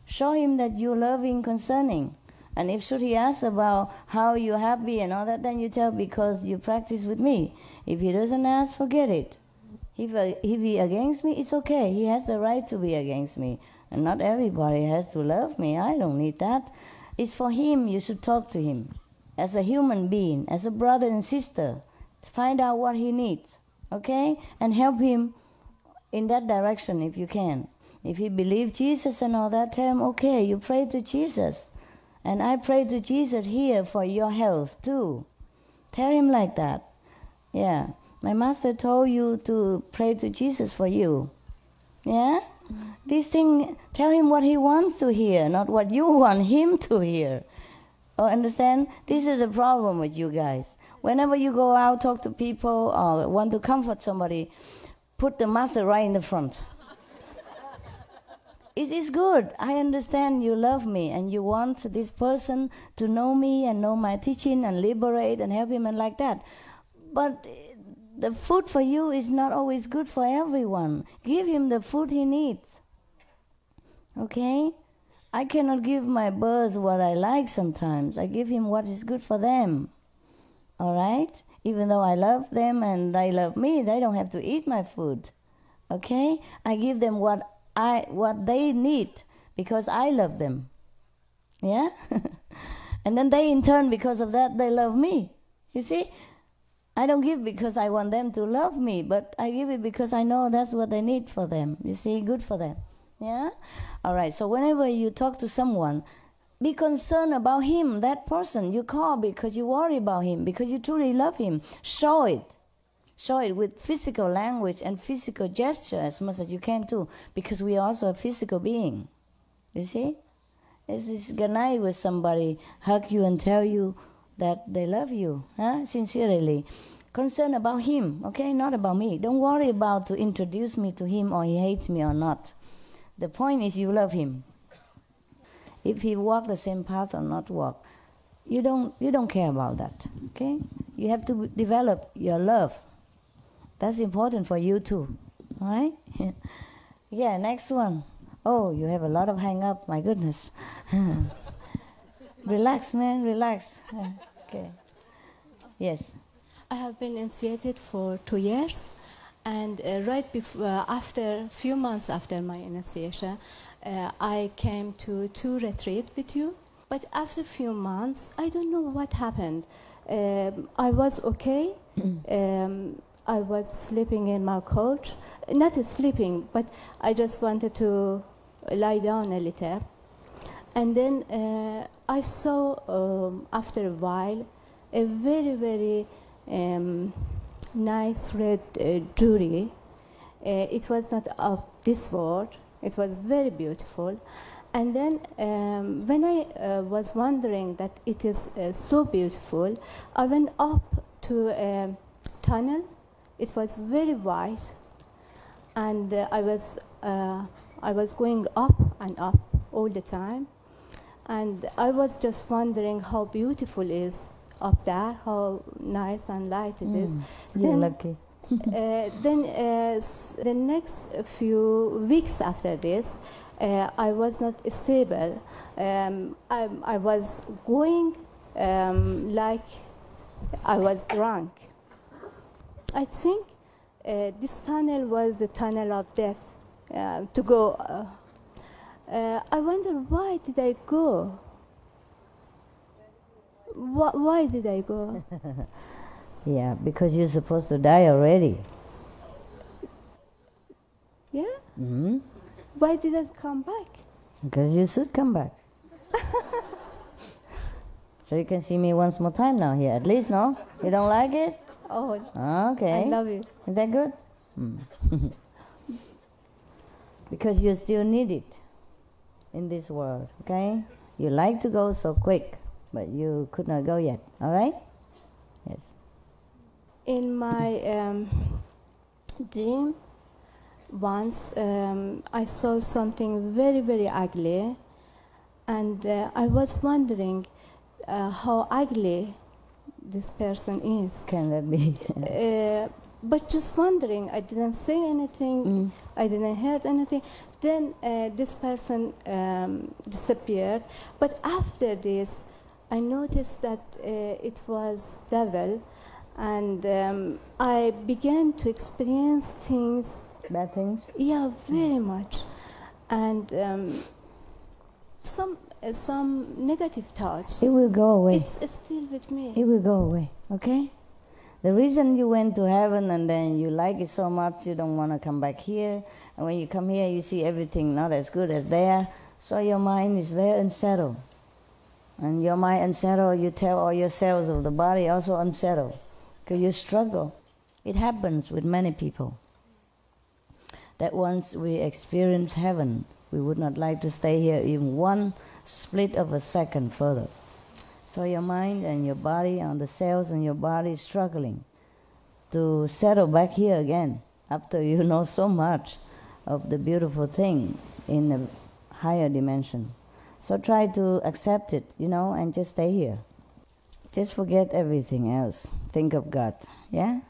Show him that you love him concerning. And if should he ask about how you're happy and all that, then you tell because you practice with me. If he doesn't ask, forget it. If he against me, it's okay. He has the right to be against me. And not everybody has to love me. I don't need that. It's for him. You should talk to him as a human being, as a brother and sister. Find out what he needs, okay? And help him in that direction if you can. If he believes Jesus and all that, tell him, okay, you pray to Jesus. And I pray to Jesus here for your health too. Tell him like that. Yeah. My master told you to pray to Jesus for you. Yeah? This thing, tell him what he wants to hear, not what you want him to hear. Oh, understand? This is a problem with you guys. Whenever you go out, talk to people, or want to comfort somebody, put the master right in the front. It is good. I understand you love me and you want this person to know me and know my teaching and liberate and help him and like that. But the food for you is not always good for everyone. Give him the food he needs. Okay? I cannot give my birds what I like sometimes. I give him what is good for them. All right? Even though I love them and they love me, they don't have to eat my food. Okay? I give them what they need because I love them. Yeah? And then they in turn, because of that, they love me. You see? I don't give because I want them to love me, but I give it because I know that's what they need for them. You see? Good for them. Yeah? All right, so whenever you talk to someone, be concerned about him, that person. You call because you worry about him, because you truly love him. Show it. Show it with physical language and physical gesture as much as you can too, because we are also a physical being. You see? It's good night with somebody, hug you and tell you that they love you, sincerely. Concern about him, okay? Not about me. Don't worry about to introduce me to him or he hates me or not. The point is you love him. If he walk the same path or not walk, you don't care about that, okay? You have to develop your love. That's important for you too, all right? Yeah, next one. Oh, you have a lot of hang up, my goodness. Relax, man, relax. Okay. Yes. I have been initiated for 2 years, and right before, after a few months after my initiation, I came to 2 retreats with you. But after a few months, I don't know what happened. I was okay. I was sleeping in my couch. Not sleeping, but I just wanted to lie down a little. And then I saw, after a while, a very, very nice red jewelry. It was not of this world. It was very beautiful. And then when I was wondering that it is so beautiful, I went up to a tunnel. It was very wide, and I was going up and up all the time. And I was just wondering how beautiful it is up there, how nice and light it is. You're lucky. Then the next few weeks after this, I was not stable. I was going like I was drunk. I think this tunnel was the tunnel of death to go. I wonder, why did I go? Why did I go? Yeah, because you're supposed to die already. Yeah? Mm-hmm. Why did I come back? Because you should come back. So you can see me once more time now here, at least, no? You don't like it? Oh, okay. I love it. Is that good? Because you still need it in this world, okay? You like to go so quick, but you could not go yet, all right? Yes. In my dream, once I saw something very, very ugly, and I was wondering how ugly this person is. Can that be? But just wondering, I didn't say anything, I didn't hear anything. Then this person disappeared. But after this, I noticed that it was devil, and I began to experience things. Bad things? Yeah, very much. And some negative thoughts. It will go away. It's still with me. It will go away, okay? The reason you went to heaven and then you like it so much you don't want to come back here, and when you come here you see everything not as good as there, so your mind is very unsettled. And your mind unsettled, you tell all your cells of the body also unsettled, because you struggle. It happens with many people. That once we experience heaven, we would not like to stay here even one split of a second further. So your mind and your body and the cells in your body is struggling to settle back here again after you know so much of the beautiful thing in the higher dimension. So try to accept it, and just stay here. Just forget everything else. Think of God, yeah?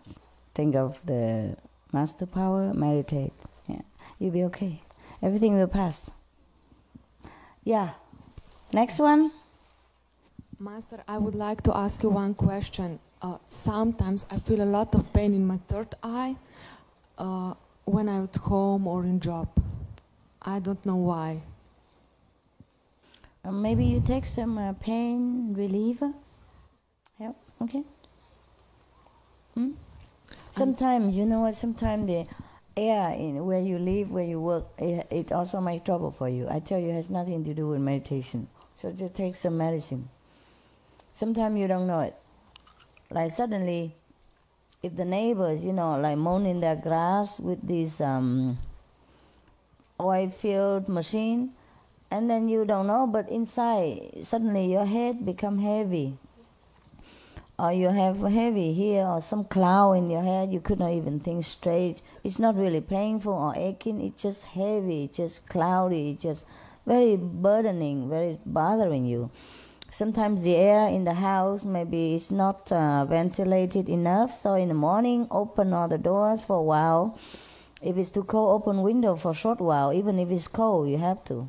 Think of the master power, meditate. Yeah, you'll be okay. Everything will pass. Yeah. Next one. Master, I would like to ask you one question. Sometimes I feel a lot of pain in my third eye when I'm at home or in job. I don't know why. Maybe you take some pain reliever. Yeah, okay. Sometimes, sometimes the air in where you live, where you work, it also makes trouble for you. I tell you, it has nothing to do with meditation. So just take some medicine. Sometimes you don't know it. Like suddenly, if the neighbors, like mowing their grass with this oil-filled machine, and then you don't know, but inside, suddenly your head become heavy. Or you have heavy here, or some cloud in your head, you could not even think straight. It's not really painful or aching, it's just heavy, just cloudy, just very burdening, very bothering you. Sometimes the air in the house maybe is not ventilated enough, so in the morning open all the doors for a while. If it's too cold, open window for a short while. Even if it's cold, you have to.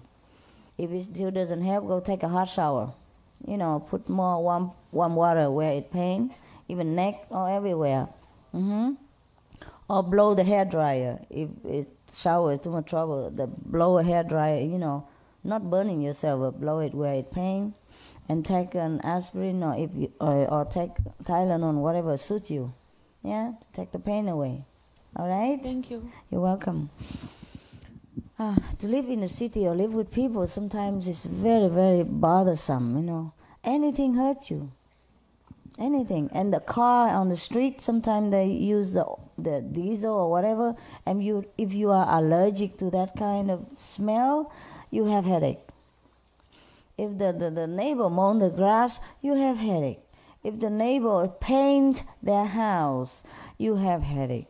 If it still doesn't help, go take a hot shower. Put more warm water where it pains, even neck or everywhere. Or blow the hair dryer. If it shower is too much trouble, blow a hair dryer, not burning yourself, but blow it where it pains. And take an aspirin or take Tylenol, whatever suits you. Yeah, to take the pain away. All right? Thank you. You're welcome. To live in a city or live with people sometimes is very, very bothersome, Anything hurts you. Anything. And the car on the street, sometimes they use the diesel or whatever, and if you are allergic to that kind of smell, you have headache. If the neighbor mow the grass, you have headache. If the neighbor paint their house, you have headache.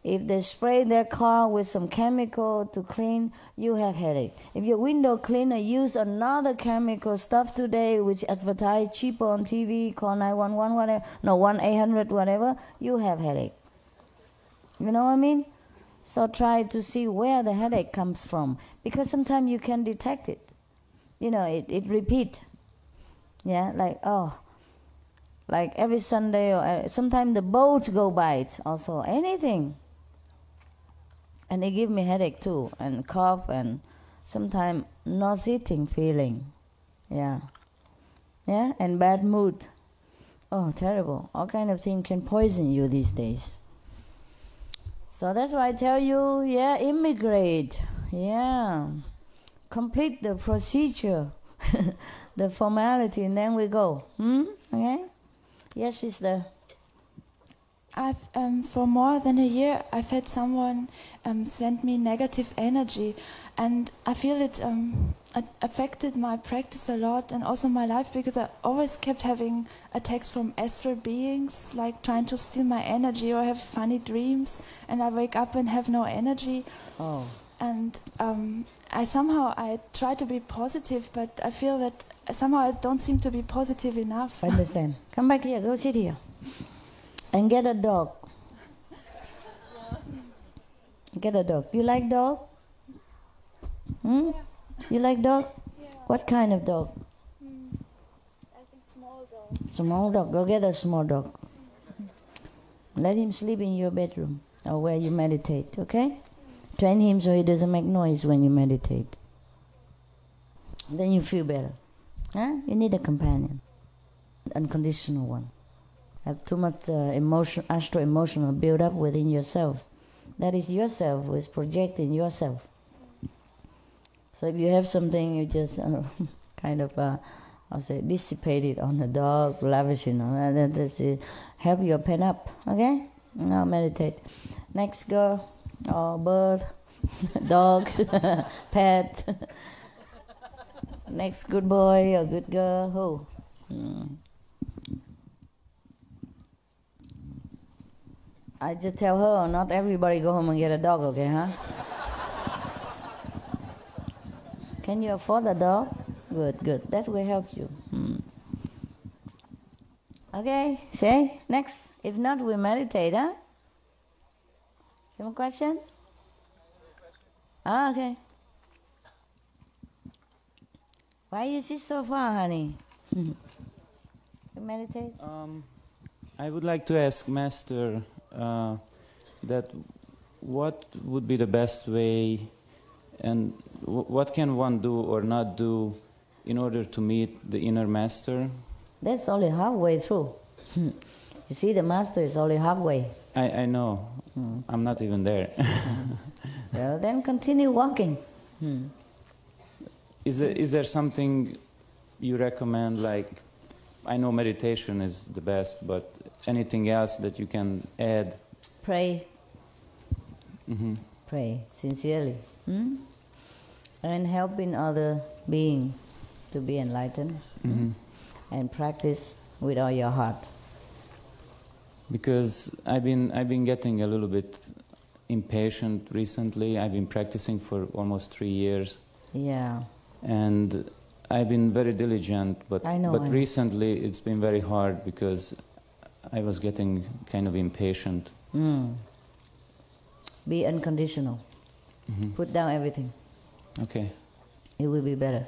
If they spray their car with some chemical to clean, you have headache. If your window cleaner use another chemical stuff today, which advertise cheaper on TV, call 911, whatever, 1-800, whatever, you have headache. You know what I mean? So try to see where the headache comes from, because sometimes you can detect it. It repeats. Yeah, like every Sunday, or sometimes the boats go by it also, anything. And it give me headache too, and cough, and sometimes nauseating feeling. Yeah, and bad mood. Oh, terrible. All kind of things can poison you these days. So that's why I tell you, immigrate. Yeah. Complete the procedure, the formality, and then we go. Okay? Yes, sister. For more than a year, I've had someone send me negative energy, and I feel it affected my practice a lot and also my life, because I always kept having attacks from astral beings, like trying to steal my energy, or have funny dreams, and I wake up and have no energy. Oh. And I try to be positive, but I feel that somehow I don't seem to be positive enough. I understand. Come back here, go sit here. And get a dog. Get a dog. You like dog? Hmm? You like dog? Yeah. What kind of dog? I think small dog. Small dog. Go get a small dog. Let him sleep in your bedroom or where you meditate, okay? Train him so he doesn't make noise when you meditate. Then you feel better. Huh? You need a companion. Unconditional one. Have too much astral emotional build up within yourself. That is yourself who is projecting yourself. So if you have something, you just kind of, dissipate it on the dog, lavishing on that. That's help your pen up, okay? Now meditate. Next girl, or bird, dog, pet. Next good boy or good girl, who? I just tell her, not everybody go home and get a dog, okay, huh? Can you afford a dog? Good, good. That will help you. Okay, say next. If not, we meditate, huh? Some question? Ah, okay. Why you sit so far, honey? You meditate? I would like to ask Master that what would be the best way, and what can one do or not do in order to meet the inner master? That's only halfway through. You see, the master is only halfway. I know. I'm not even there. Well, then continue walking. Is there something you recommend, like, I know meditation is the best, but anything else that you can add? Pray. Pray sincerely. And helping other beings to be enlightened. And practice with all your heart. Because I've been getting a little bit impatient recently. I've been practicing for almost 3 years. Yeah. And I've been very diligent, but recently it's been very hard because I was getting kind of impatient. Be unconditional. Put down everything. Okay. It will be better.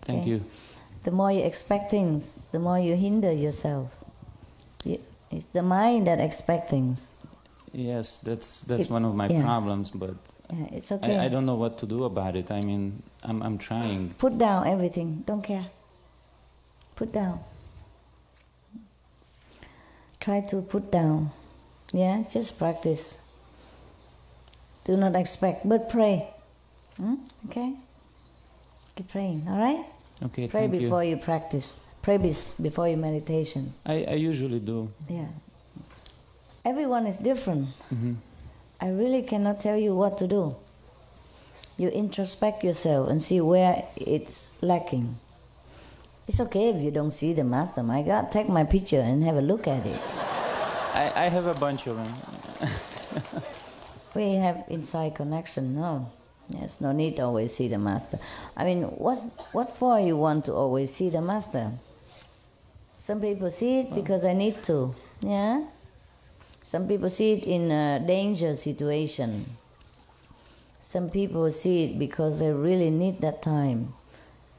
Thank you. The more you expect things, the more you hinder yourself. It's the mind that expects things. Yes, that's one of my problems, but it's okay. I don't know what to do about it. I mean, I'm trying. Put down everything. Don't care. Put down. Try to put down. Yeah, just practice. Do not expect, but pray. Okay? Keep praying, all right? Okay, pray thank before you. you practice. Pray before your meditation. I usually do. Yeah. Everyone is different. I really cannot tell you what to do. You introspect yourself and see where it's lacking. It's okay if you don't see the master. My God, take my picture and have a look at it. I have a bunch of them. We have inside connection, no. There's no need to always see the master. I mean, what for you want to always see the master? Some people see it because they need to, yeah? Some people see it in a danger situation. Some people see it because they really need that time.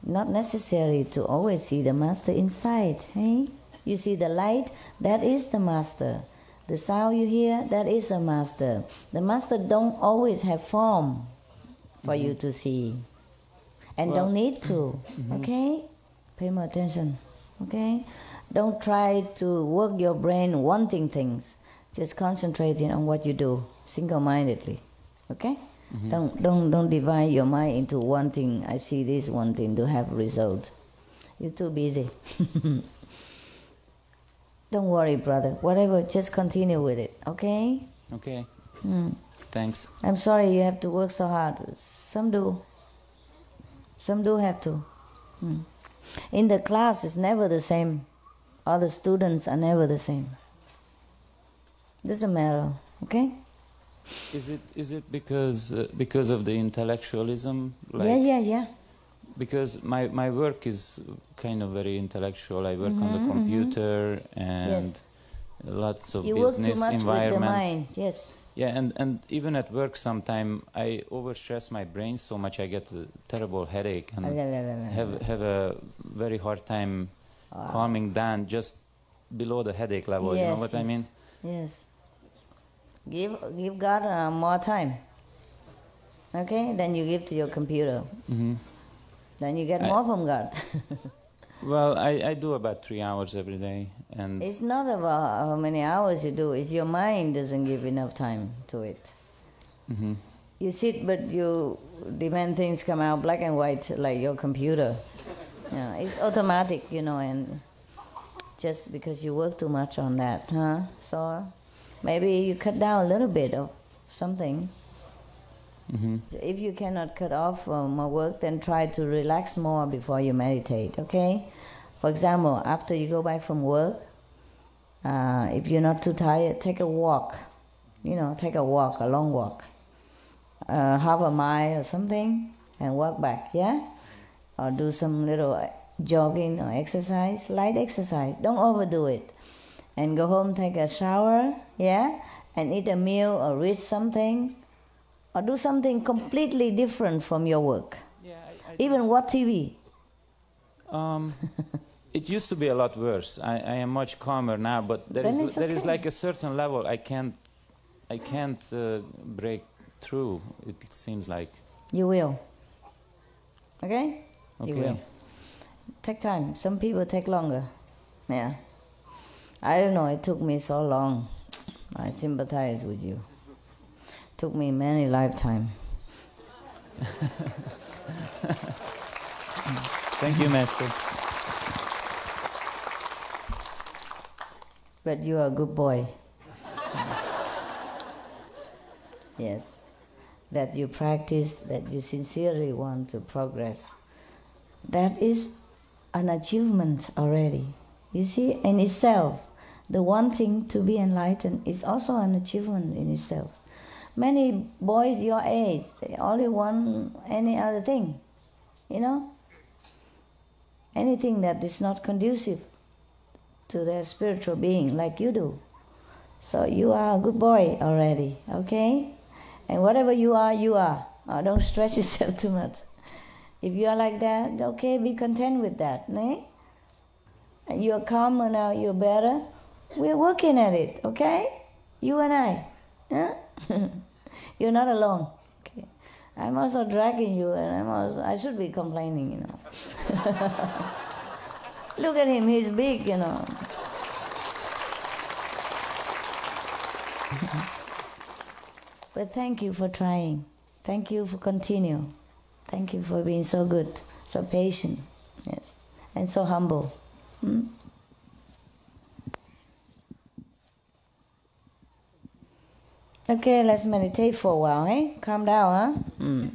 Not necessary to always see the master inside, hey? You see the light, that is the master. The sound you hear, that is a master. The master don't always have form for you to see. And don't need to, okay? Pay more attention, okay? Don't try to work your brain wanting things. Just concentrating on what you do, single-mindedly, okay? Don't divide your mind into wanting, I see this, wanting to have result. You're too busy. Don't worry, brother. Whatever, just continue with it, okay? Okay. Thanks. I'm sorry you have to work so hard. Some do. Some do have to. In the class, it's never the same. All the students are never the same. Doesn't matter, okay? Is it because of the intellectualism? Like, Yeah. Because my work is kind of very intellectual. I work on the computer and lots of you business work too much environment. With the mind, yes. Yeah, and even at work sometimes I overstress my brain so much I get a terrible headache and have a very hard time calming down just below the headache level. You know what I mean? Yes. Give God more time. Okay? Then you give to your computer. Then you get more from God. Well, I do about 3 hours every day, and it's not about how many hours you do. It's your mind doesn't give enough time to it. You sit, but you demand things come out black and white like your computer. Yeah, it's automatic, and just because you work too much on that, So maybe you cut down a little bit of something. So if you cannot cut off more work, then try to relax more before you meditate, okay? For example, after you go back from work, if you're not too tired, take a walk. Take a walk, a long walk. Half a mile or something, and walk back, yeah? Or do some little jogging or exercise, light exercise. Don't overdo it. And go home, take a shower, yeah? And eat a meal or read something. Or do something completely different from your work. Yeah, even watch TV. It used to be a lot worse. I am much calmer now, but there is like a certain level I can't break through. It seems like you will. Okay? Okay. You will. Take time. Some people take longer. Yeah. I don't know. It took me so long. I sympathize with you. Took me many lifetimes. Thank you, Master. But you are a good boy. Yes. That you practice, that you sincerely want to progress. That is an achievement already. You see, in itself, the wanting to be enlightened is also an achievement in itself. Many boys your age, they only want any other thing, anything that is not conducive to their spiritual being like you do. So you are a good boy already, okay? And whatever you are, you are. Don't stress yourself too much. If you are like that, okay, be content with that, né? And you are calmer now, you're better. We're working at it, okay? You and I. Huh? You're not alone. Okay. I'm also dragging you, and I should be complaining, Look at him, he's big, But thank you for trying. Thank you for continuing. Thank you for being so good, so patient, yes, and so humble. Okay, let's meditate for a while, eh? Calm down, huh?